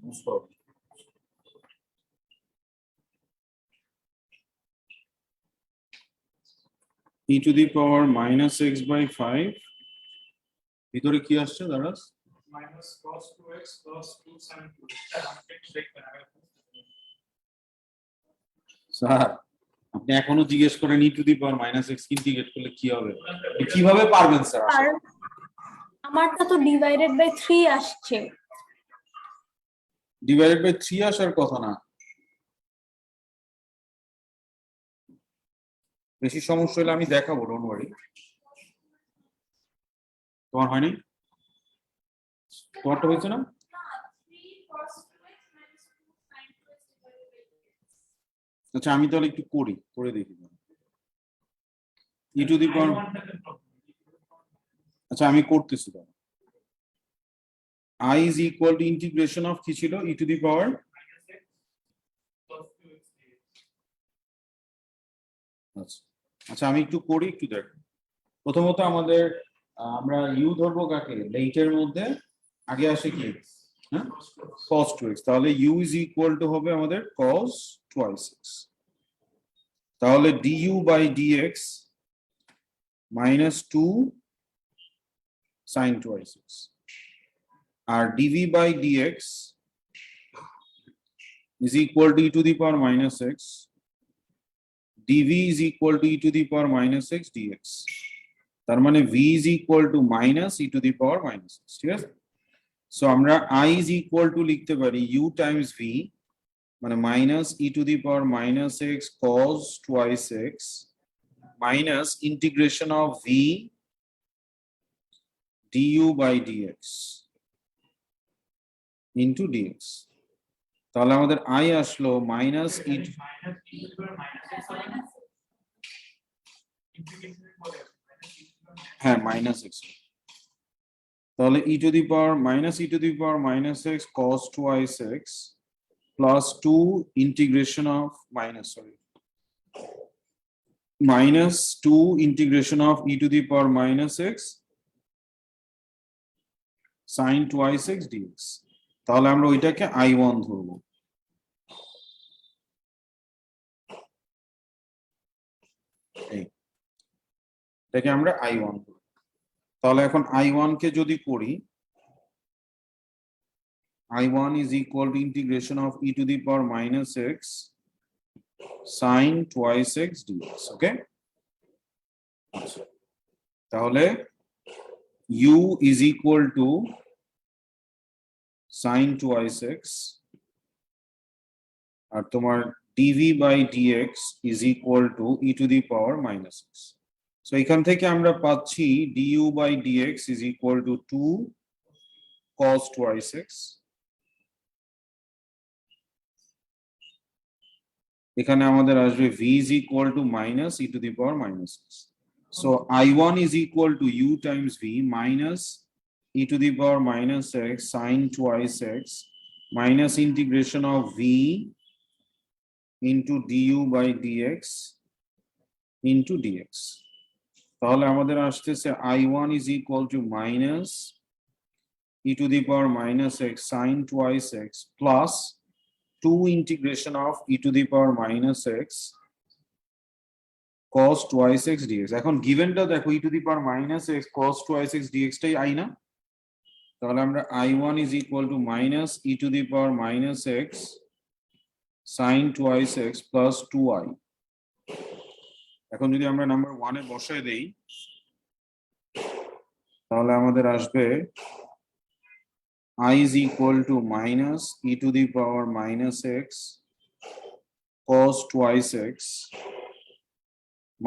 Most probably. E to the power minus x by 5 ভিতরে কি আসছে দাঁড়া minus cos 2x plus 2 sin 2x. Sir আপনি এখনো জিজ্ঞেস করেন e to the power minus x integrate করলে কি হবে কিভাবে পারবেন স্যার আর আমারটা তো ডিভাইডেড বাই 3 আসছে ডিভাইডেড বাই 3 আসার কথা না বেশি সমস্যা হলে আমি দেখাবো ডোন্ট ওয়ারি তোমার হয়নি তোমারটা হয়েছে না? না 3 cos 2x minus 2 sin 2x divided by dx. আচ্ছা আমি তাহলে একটু করে দেখি। ই টু দি পাওয়ার, আচ্ছা আমি করতেছি তাহলে। I is equal to integration of কি ছিল e to the power আচ্ছা আচ্ছা আমি একটু করি, একটু দেখ। প্রথমত আমাদের আমরা u ধরবো কাকে, লেটের মধ্যে আগে আসে কি, হ্যাঁ cos 2x, তাহলে u is equal to হবে আমাদের cos twice x, তাহলে du by dx minus 2 sin twice x, R dv by dx is equal to e to the power minus x, dv is equal to e to the power minus x dx, তার মানে v is equal to minus e to the power minus x, ঠিক আছে? So আমরা I is equal to লিখতে পারি u times v মানে minus e to the power minus x cos twice x minus integration of v du by dx into dx, তাহলে আমাদের I আসলো minus e to হ্যাঁ minus x, তাহলে e to the power minus x cos twice x plus 2 integration of minus 2 integration of e to the power minus x sin twice x dx, তাহলে আমরা ওইটাকে I1 ধরবো। এটাকে আমরা I1 ধরবো। তাহলে এখন I1 কে যদি করি, I1 is equal to integration of e to the power minus x sin twice x dx, okay? তাহলে u is equal to sin twice x আর তোমার dv by dx is equal to e to the power minus x, so এখান থেকে আমরা পাচ্ছি du by dx is equal to 2 cos twice x, এখানে আমাদের আসবে v is equal to minus e to the power minus x, so I1 is equal to u times v minus e to the power minus x sin twice x minus integration of v into du by dx into dx, তাহলে আমাদের আসতেছে I1 is equal to minus e to the power minus x sin twice x plus 2 integration of e to the power minus x cos twice x dx, এখন গিভেনটা দেখো e to the power minus x cos twice x dx tie I না, তাহলে আমরা I1 is equal to minus e to the power minus x sin twice x plus 2i, এখন যদি আমরা number 1 এ বসায় দেই তাহলে আমাদের আসবে I is equal to minus e to the power minus x cos twice x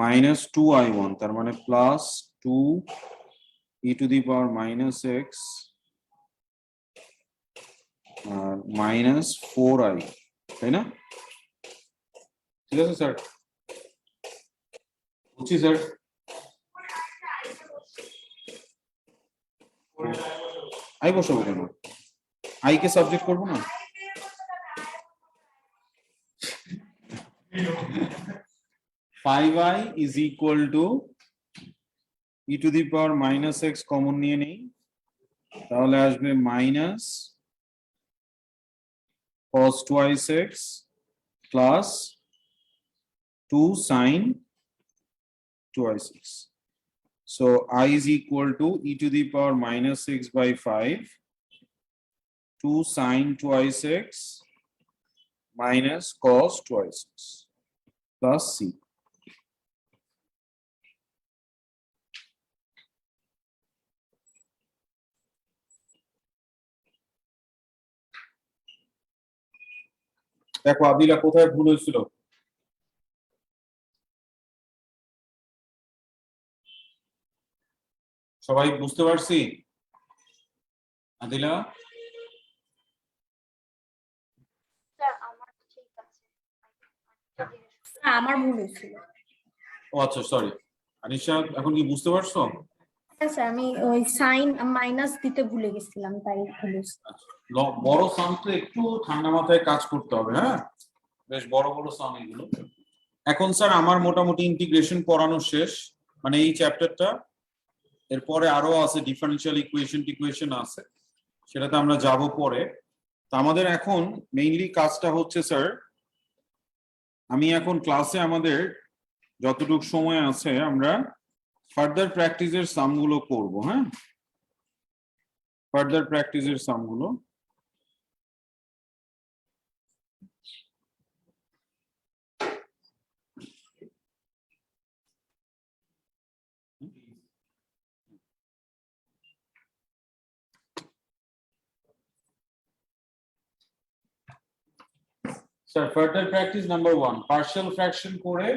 minus 2i1, তার মানে plus 2 e to the power minus x R minus 4i, তাই না? ঠিক আছে স্যার, বুঝছি স্যার। আই বসাবো কেন, আই কে সাবজেক্ট করবো না? 5i is equal to e to the power minus x common নিয়ে নেই, তাহলে আসবে minus cos twice x plus 2 sin twice x, so I is equal to e to the power minus 6 by 5 2 sin twice x minus cos twice x plus c, দেখো আদিলা কোথায় ভুল হয়েছিল, সবাই বুঝতে পারছি? আদিলা আমার ভুল হয়েছিল। ও আচ্ছা সরি আনিশা এখন কি বুঝতে পারছো? হ্যাঁ স্যার, আমি ওই সাইন মাইনাস দিতে ভুলে গেছিলাম, তাই ভুল হয়েছে। বড় সাম তো একটু ঠান্ডা মাথায় কাজ করতে হবে, হ্যাঁ বেশ বড় বড় সাম এগুলো। এখন স্যার আমার মোটামুটি ইন্টিগ্রেশন পড়ানো শেষ, মানে এই চ্যাপ্টারটা। এরপরে আরো আছে ডিফারেনশিয়াল ইকুয়েশন আছে, সেটাতে আমরা যাব পরে। তো আমাদের এখন মেইনলি কাজটা হচ্ছে স্যার, আমি এখন ক্লাসে আমাদের যতটুকু সময় আছে আমরা ফার্দার প্র্যাকটিসের সামগুলো করব, হ্যাঁ ফার্দার প্র্যাকটিসের সামগুলো। Sir further practice number 1 partial fraction করে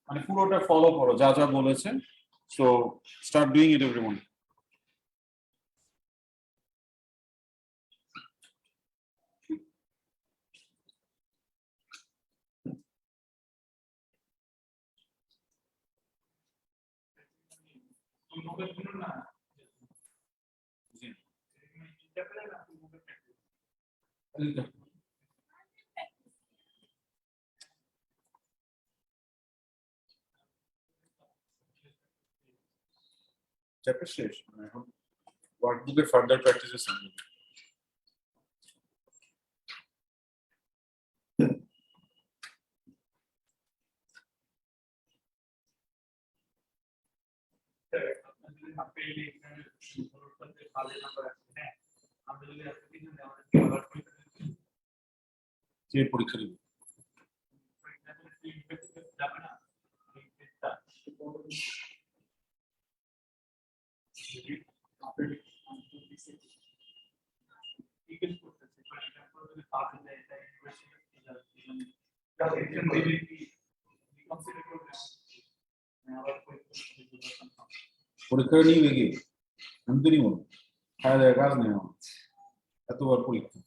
মানে পুরোটা ফলো করো যা যা বলেছেন। So start doing it everyone. Chapter শেষ, মানে এখন ওয়ার্কবুকের ফার্দার প্র্যাকটিসের সামনে। কে পরীক্ষা দিবে? পরীক্ষা নিয়ে গিয়ে আমি তো নিব না, খাওয়া দাওয়ার কাজ নেই আমার, এতবার পরীক্ষা।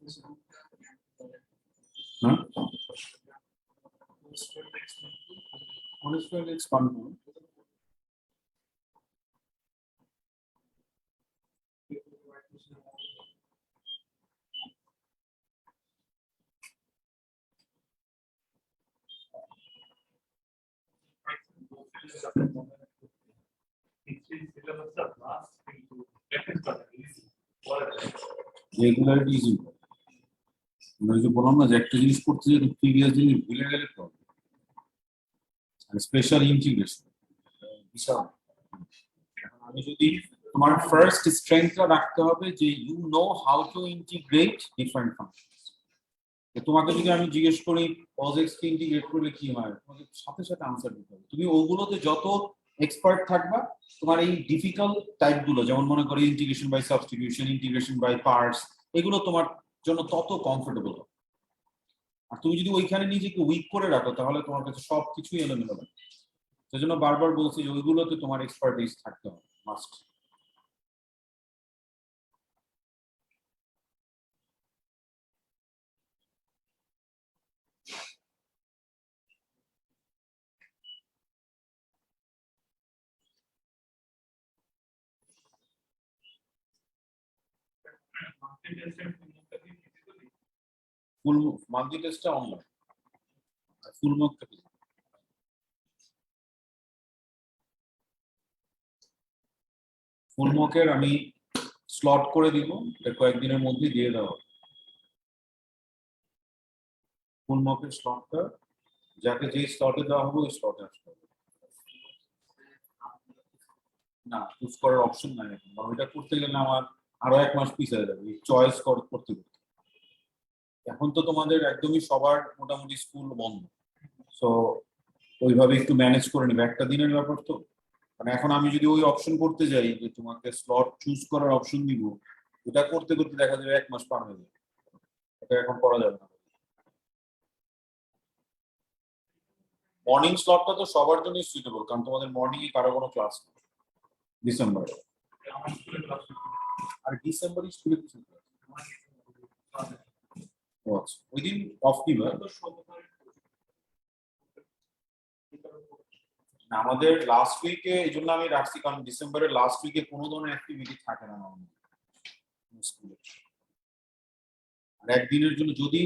Huh? What is the next one? Regularity is important. আমরা যে বললাম না যে একটা জিনিস করতে যে প্রিভিয়াস জিনিস ভুলে গেলে তো স্পেশাল ইন্টিগ্রেশন বিশাল। এখন আমি যদি তোমার ফার্স্ট স্ট্রেংথটা রাখতে হবে যে you know how to integrate different functions. তোমাকে যদি আমি জিজ্ঞেস করি cos x কে ইন্টিগ্রেট করলে কি হয়, তোমাকে সাথে সাথে আনসার দিতে হবে। তুমি ওগুলোতে যত এক্সপার্ট থাকবা, তোমার এই ডিফিকাল্ট টাইপগুলো যেমন মনে করি integration by substitution, integration by parts, এগুলো তোমার জন্য তত কমফোর্টেবল হবে। আর তুমি যদি ওইখানে নিজেকে উইক করে রাখো তাহলে তোমার কাছে সবকিছুই এলোমেলো হবে। সেজন্য বারবার বলছি যে ওইগুলোতে তোমার এক্সপার্টিস থাকতে হবে, মাস্ট। ফুল মান্থলি টেস্টটা অনলাইন, আর ফুল মকটা ফুল মকের আমি স্লট করে দিব, এটা কয়েকদিনের মধ্যে দিয়ে দেওয়া হবে। ফুল মকের স্লটটা যাকে যে স্লটে দেওয়া হবে ওই স্লটে আসতে হবে। না, চুজ করার অপশন নাই এখন, কারণ এটা করতে গেলে আমার আরো 1 মাস পিছিয়ে যাবে চয়েস করতে করতে। এখন তো তোমাদের একদমই সবার মোটামুটি স্কুল বন্ধ, সো ওইভাবে একটু ম্যানেজ করে নেবে, একটা দিনের ব্যাপার তো। মানে এখন আমি যদি ওই অপশন করতে যাই যে তোমাকে স্লট চুজ করার অপশন দিব, এটা করতে করতে দেখা যাবে 1 মাস পার হয়ে যাবে, এটা এখন করা যাবে না। মর্নিং স্লটটা তো সবার জন্যই সুইটেবল, কারণ তোমাদের মর্নিং এ কারো কোনো ক্লাস নেই ডিসেম্বরে। আর ডিসেম্বরে স্কুলে কিছু ওই দিন অফ নিবে আমাদের লাস্ট উইকে, এই জন্য আমি রাখছি কারণ ডিসেম্বরের লাস্ট উইকে কোনো ধরনের অ্যাক্টিভিটি থাকে না স্কুলে। আর একদিনের জন্য যদি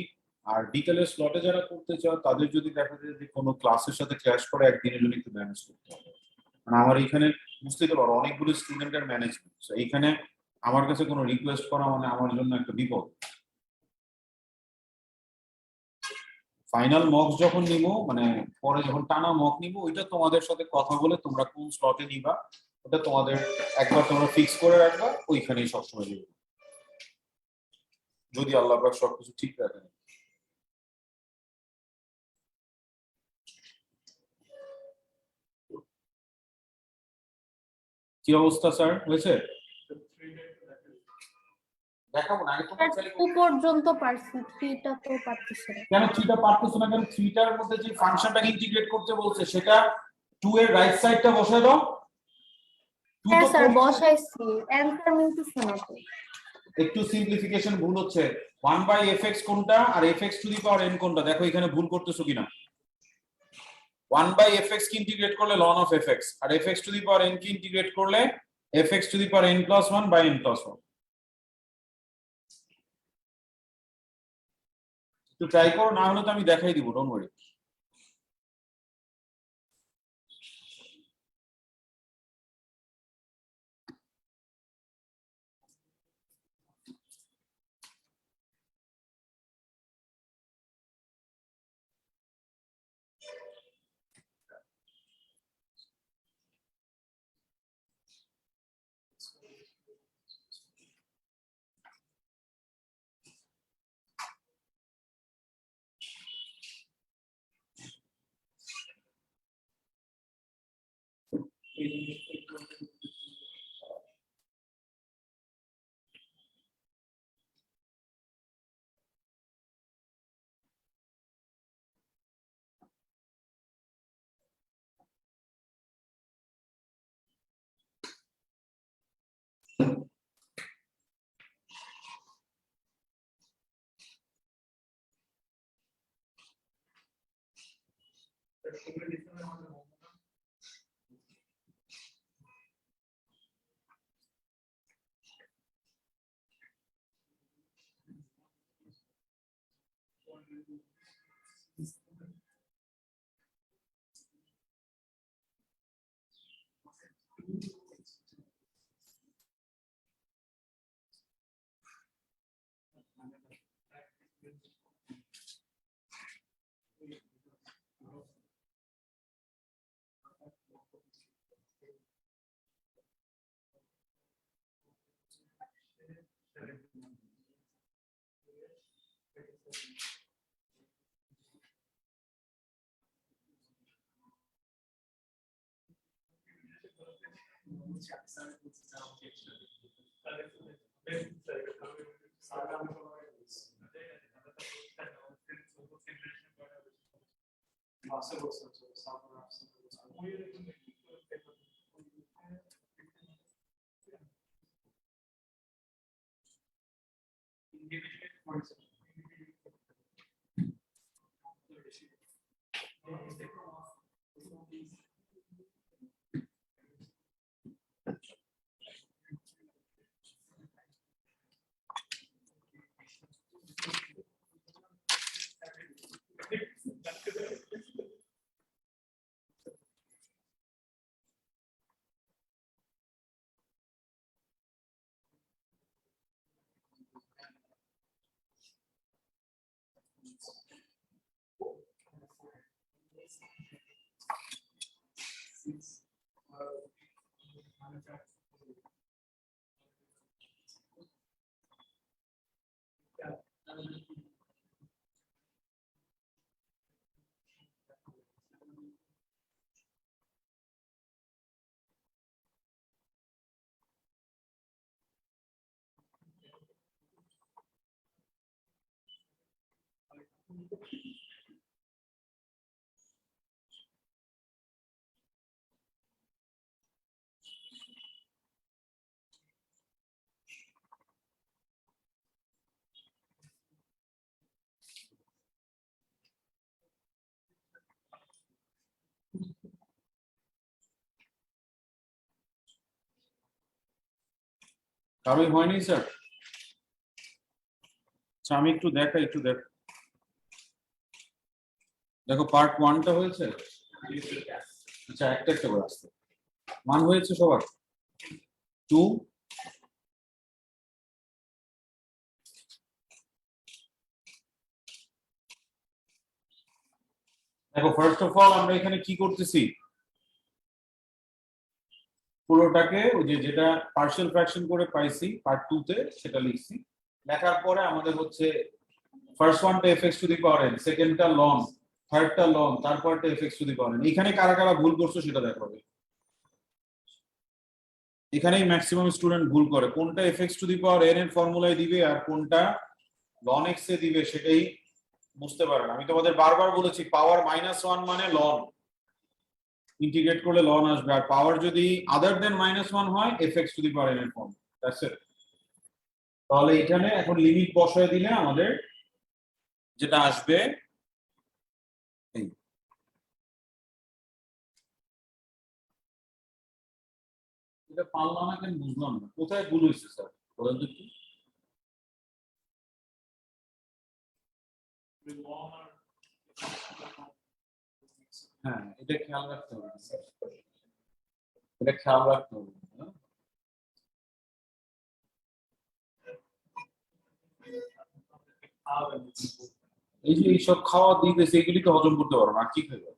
আর বিকেলের স্লটে যারা করতে চাও তাদের যদি দেখা যায় যে কোনো ক্লাসের সাথে ক্ল্যাশ করে একদিনের জন্য একটু ম্যানেজ করতে হবে। মানে আমার এইখানে বুঝতে পারো অনেকগুলো স্টুডেন্টের ম্যানেজমেন্ট, এইখানে আমার কাছে কোনো রিকোয়েস্ট করা মানে আমার জন্য একটা বিপদ। ফাইনাল মকস যখন নিব, মানে পরে যখন টানা মক নিব, ওইটা তোমাদের সাথে কথা বলে তোমরা কোন স্লটে নিবা ওটা তোমাদের একবার তোমরা ফিক্স করে রাখবা, ওইখানেই সবসময় দিবে, যদি আল্লাহ পাক সবকিছু ঠিক রাখেন। কি অবস্থা স্যার, হয়েছে? দেখাবো না আগে তোমার চাইলে 2 পর্যন্ত পারছি, 3টা তো পারতেছি না। কেন 3টা পারতেছো না? কেন 3টার মধ্যে যে ফাংশনটাকে ইন্টিগ্রেট করতে বলছে সেটা 2 এর রাইট সাইডটা বসায় দাও। হ্যাঁ স্যার বসাইছি, অ্যানসার মিলতেছে না তো। একটু সিম্পলিফিকেশন ভুল হচ্ছে। 1/fx কোনটা আর fx to the power n কোনটা, দেখো এখানে ভুল করতেছো কিনা। 1/fx কে ইন্টিগ্রেট করলে ln of fx, আর fx to the power n কে ইন্টিগ্রেট করলে fx to the power n + 1/n+1। তো ট্রাই করো, না হলে তো আমি দেখাই দিব, ডোন্ট ওয়ারি। কারোই হয়নি স্যার? আচ্ছা আমি একটু দেখাই, দেখো পার্ট 1টা হয়েছে। আচ্ছা একটা একটা করে আসতে 1 হয়েছে সবার, 2 দেখো ফার্স্ট অফ অল আমরা এখানে কি করতেছি, পুরোটাকে ওই যে যেটা পার্শিয়াল ফ্র্যাকশন করে পাইছি পার্ট 2 তে সেটা লিখছি। লেখার পরে আমাদের হচ্ছে ফার্স্ট ওয়ানটা fx to the power n, সেকেন্ডটা লন, থার্ডটা লন, তারপরটা fx to the power n। এখানে কারা কারা ভুল করছো সেটা দেখাবে। এখানেই ম্যাক্সিমাম স্টুডেন্ট ভুল করে, কোনটা fx to the power n এর ফর্মুলায় দিবে আর কোনটা ln x এ দিবে সেটাই বুঝতে পারেন। আমি তোমাদের বারবার বলেছি পাওয়ার -1 মানে লন, ইন্টিগ্রেট করলে লন আসবে, আর পাওয়ার যদি আদার দেন -1 হয় fx to the power n এর ফর্ম। That's it. তাহলে এখানে এখন লিমিট বসায় দিলে আমাদের যেটা আসবে এই এটা পারলাম না কেন বুঝলাম না, কোথায় ভুল হয়েছে স্যার বলেন তো একটু। হ্যাঁ এটা খেয়াল রাখতে হবে, এটা খেয়াল রাখতে হবে। হ্যাঁ? এই যে এইসব খাওয়া দিতেছে এগুলি তো হজম করতে পারো না, আর কি খাবে?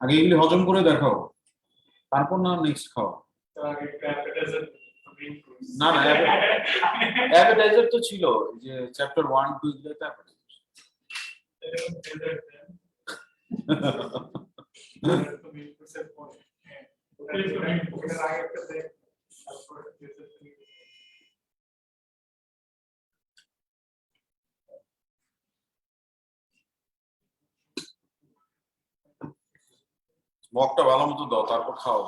আগে এগুলি হজম করে দেখাও, তারপর না নেক্সট খাওয়া। না না অ্যাপেটাইজার তো ছিল যে চ্যাপ্টার 1 2 এর মগটা ভালো মতো দাও তারপর খাওয়া,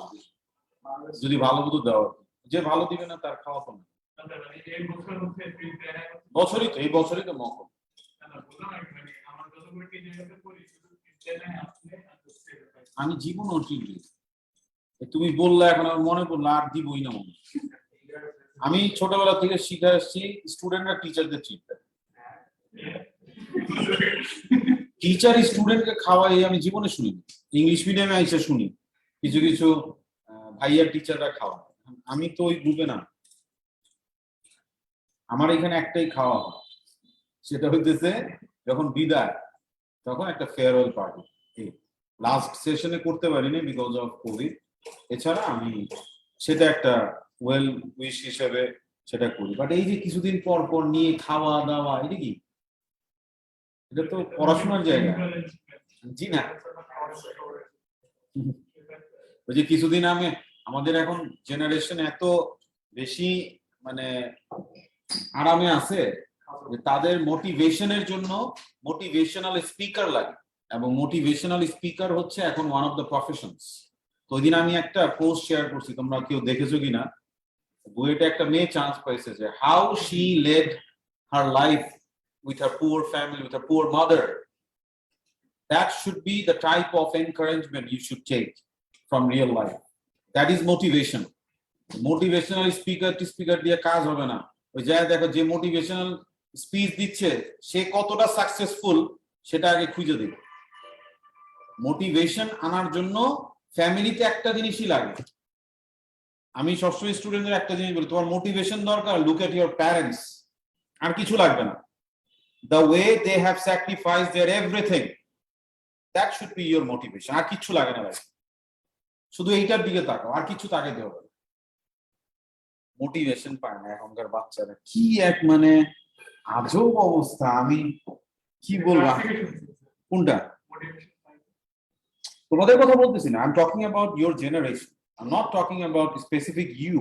যদি ভালো মতো দাও, যে ভালো দিবে না তার খাওয়া তো না। বছরই তো এই বছরই তো মগ। আমি জীবনও চিনি। তুমি বললে এখন আমার মনে পড়লো, আর দিবই না মনে। আমি ছোটবেলা থেকে শিখে আসছি স্টুডেন্টরা টিচারদের ট্রিট দেয়। টিচার স্টুডেন্টকে খাওয়াই আমি জীবনে শুনি। ইংলিশ মিডিয়ামে আইসা শুনি কিছু কিছু ভাইয়ার টিচাররা খাওয়ায়। আমি তো ওই গ্রুপে না। আমার এখানে একটাই খাওয়া হয়, সেটা হইতেছে যখন বিদায়, তখন একটা ফেয়ারওয়েল পার্টি। লাস্ট সেশনে করতে পারিনি বিকজ অফ কোভিড। এছাড়া আমি সেটা একটা ওয়েল উইশ হিসেবে সেটা করি। বাট এই যে কিছুদিন পর পর নিয়ে খাওয়া দাওয়া, এটা কি? এটা তো পড়াশোনার জায়গা। জি না, ওই যে কিছুদিন আমাদের এখন জেনারেশন এত বেশি মানে আরামে আছে যে তাদের মোটিভেশনের জন্য মোটিভেশনাল স্পিকার লাগে, এবং মোটিভেশনাল স্পিকার হচ্ছে এখন ওয়ান অফ দ্য প্রফেশনস। তো ওই দিন আমি একটা পোস্ট শেয়ার করছি, তোমরা কেউ দেখেছো কিনা? বইটা একটা মেয়ে চান্স পাইছে যে how she led her life with her poor family, with her poor mother. That should be the type of encouragement you should take from real life. That is motivation. Motivational speaker দিয়ে কাজ হবে না। ওই যায় দেখো যে motivational speech দিচ্ছে সে কতটা সাকসেসফুল সেটা আগে খুঁজে দিবে। মোটিভেশন আনার জন্য ফ্যামিলিতে একটা জিনিসই লাগে। আমি সবসময় স্টুডেন্টদের একটা জিনিস বলি, তোমার মোটিভেশন দরকার, লুক এট ইউর প্যারেন্টস, আর কিছু লাগবে না। The way they have sacrificed their everything, that should be your motivation. আর কিছু লাগে না ভাই, শুধু এইটার দিকে তাকাও, আর কিছু তাকাইতে হবে না। মোটিভেশন পায় না এখনকার বাচ্চারা, কি এক মানে আজব অবস্থা। আমি কি বলবো? কোনটা? তোমাদের কথা বলতেছি না, I am talking about your generation, I am not talking about specific you.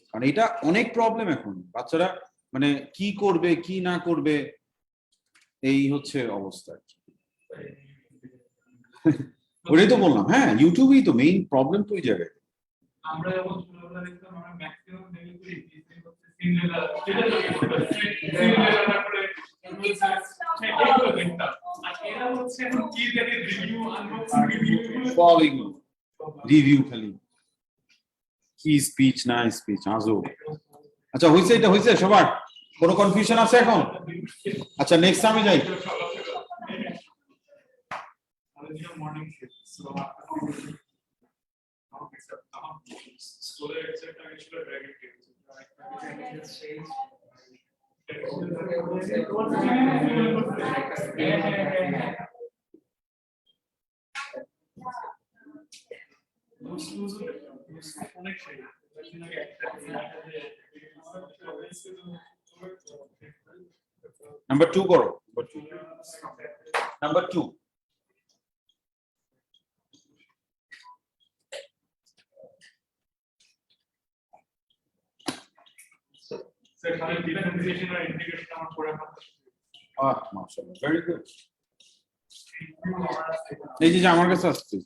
কারণ এটা অনেক প্রবলেম এখন, বাচ্চারা মানে কি করবে কি না করবে এই হচ্ছে অবস্থা। ওটাই তো বললাম, হ্যাঁ ইউটিউবেই তো মেইন প্রবলেম তো ওই জায়গায়। আমরা যখন ছোটবেলা দেখতাম, আমরা ম্যাক্সিমাম দেখে করি সিন্ড্রেলা, যেটা সিন্ড্রেলা তারপরে এগুলো দেখতাম। আর এরা হচ্ছে এখন কি দেখে রিভিউ, আনবক্সিং রিভিউ খালি কি স্পিচ না স্পিচ আজব। আচ্ছা হইছে, এটা হইছে সবার? কোনো কনফিউশন আছে এখন? আচ্ছা নেক্সট আমি যাই। মর্নিং শিফট, সো স্কুলে এক্সেপ্ট আগে ছিল ড্রাগন টিম, অনেক সেই নাম্বার 2 করো, নাম্বার 2। স্যার খালি ডিফারেন্সিয়েশন আর ইন্টিগ্রেশন আমার পড়া কথা। মাশাআল্লাহ, ভেরি গুড। এই যে আমার কাছে আসছে,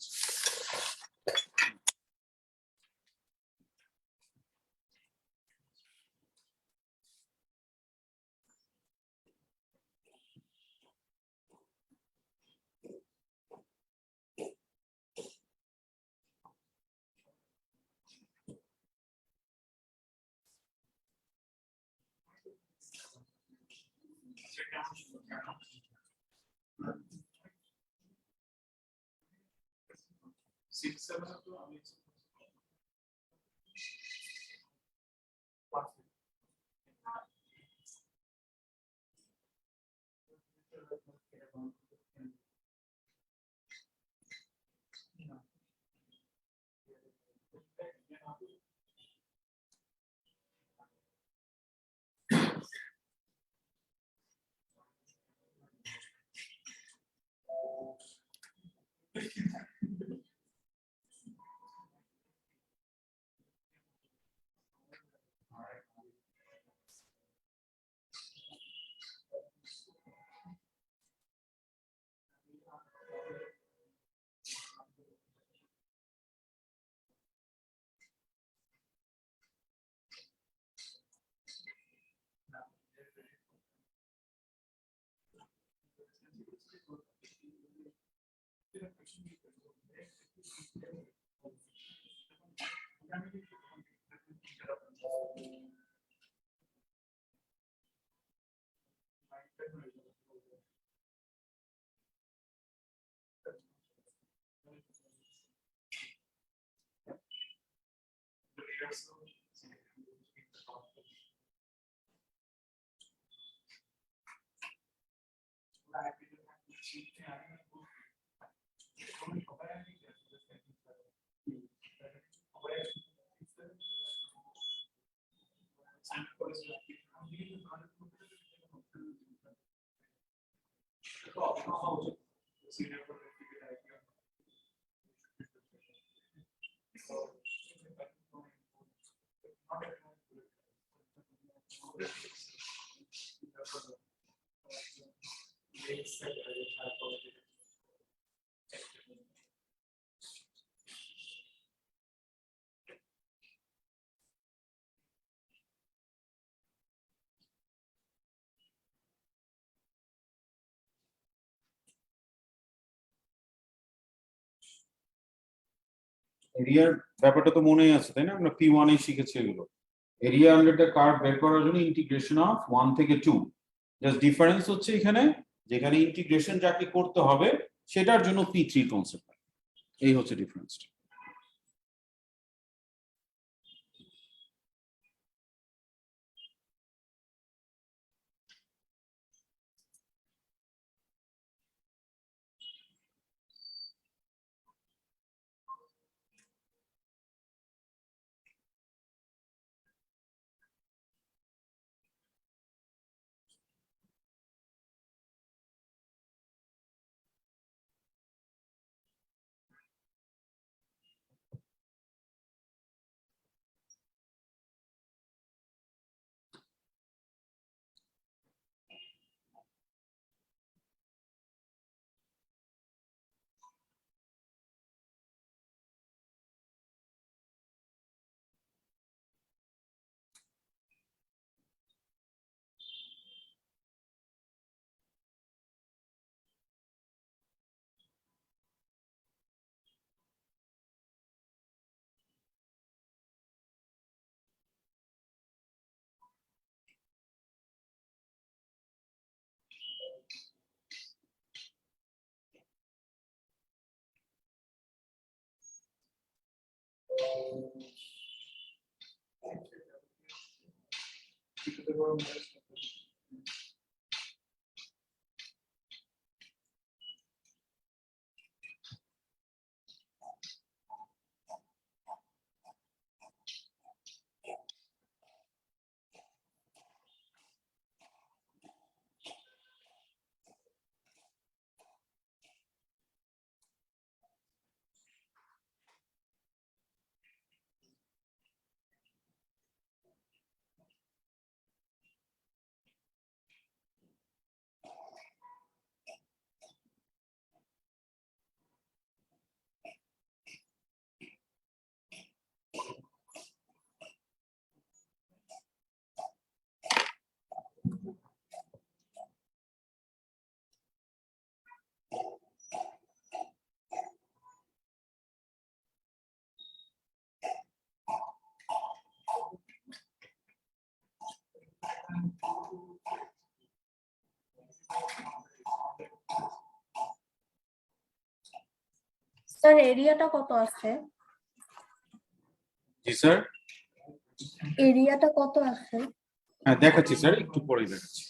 এরিয়ার ব্যাপারটা তো মনেই আছে তাই না, আমরা P1 এ শিখেছি এগুলো। এরিয়া আন্ডার দ্য কার্ভ বের করার জন্য ইন্টিগ্রেশন অফ 1 থেকে 2, জাস্ট ডিফারেন্স হচ্ছে এখানে যেখানে ইন্টিগ্রেশন যাকে করতে হবে সেটার জন্য P3 কনসেপ্ট, এই হচ্ছে ডিফারেন্সটা। স্যার এরিয়াটা কত আছে? জি স্যার, এরিয়াটা কত আছে? হ্যাঁ দেখাচ্ছি স্যার, একটু পরে দেখাচ্ছি।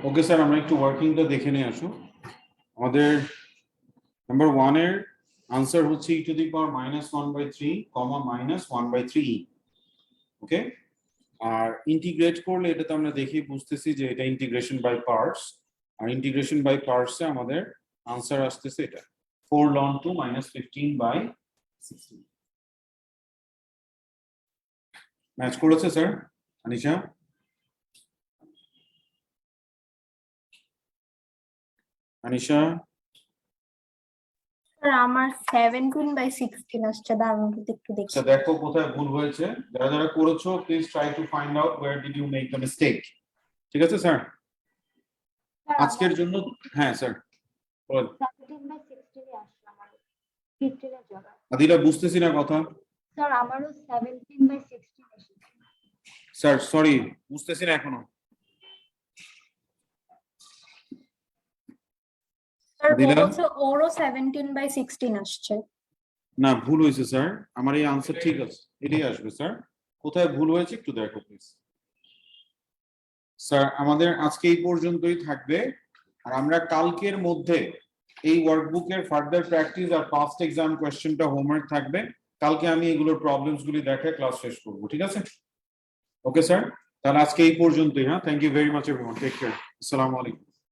ওকে স্যার, আমরা একটু ওয়ার্কিংটা দেখে নিয়ে আসো। আমাদের নাম্বার 1 এর আনসার হচ্ছে e to the power -1/3, -1/3e। Okay, আর ইন্টিগ্রেট করলে এটা তো আমরা দেখেই বুঝতেছি যে এটা ইন্টিগ্রেশন বাই পার্টস, আর ইন্টিগ্রেশন বাই পার্টস এ আমাদের আনসার আসতেছে এটা 4 ln 2 -15/16। ম্যাচ করেছে স্যার? আনিশা, আনিশা স্যার আমার 17/16 আসছে, দাঁড়ান একটু দেখি। আচ্ছা দেখো কোথায় ভুল হয়েছে, যারা যারা করেছো please try to find out where did you make the mistake. ঠিক আছে স্যার, আজকের জন্য হ্যাঁ স্যার বল। 17/16 এ আসলো আমার 15 এর জায়গায়। আদিলা বুঝতেছি না কথা। স্যার আমারও 17/16 এসেছে। স্যার সরি, বুঝতেছি না এখনো। স্যার দিলা? ওরও 17/16 আসছে। না ভুল হয়েছে স্যার, আমার এই আনসার ঠিক আছে, এটাই আসবে স্যার। কোথায় ভুল হয়েছে একটু দেখো প্লিজ। স্যার আমাদের আজকে এই পর্যন্তই থাকবে, আর আমরা কালকের মধ্যে এই ওয়ার্কবুকের ফার্দার প্র্যাকটিস আর পাস্ট এক্সাম কোয়েশ্চেনটা হোমওয়ার্ক থাকবে। কালকে আমি এগুলোর প্রবলেমস গুলি দেখে ক্লাস শেষ করব, ঠিক আছে? ওকে স্যার, তাহলে আজকে এই পর্যন্তই। হ্যাঁ, thank you very much everyone, take care, আসসালামু আলাইকুম।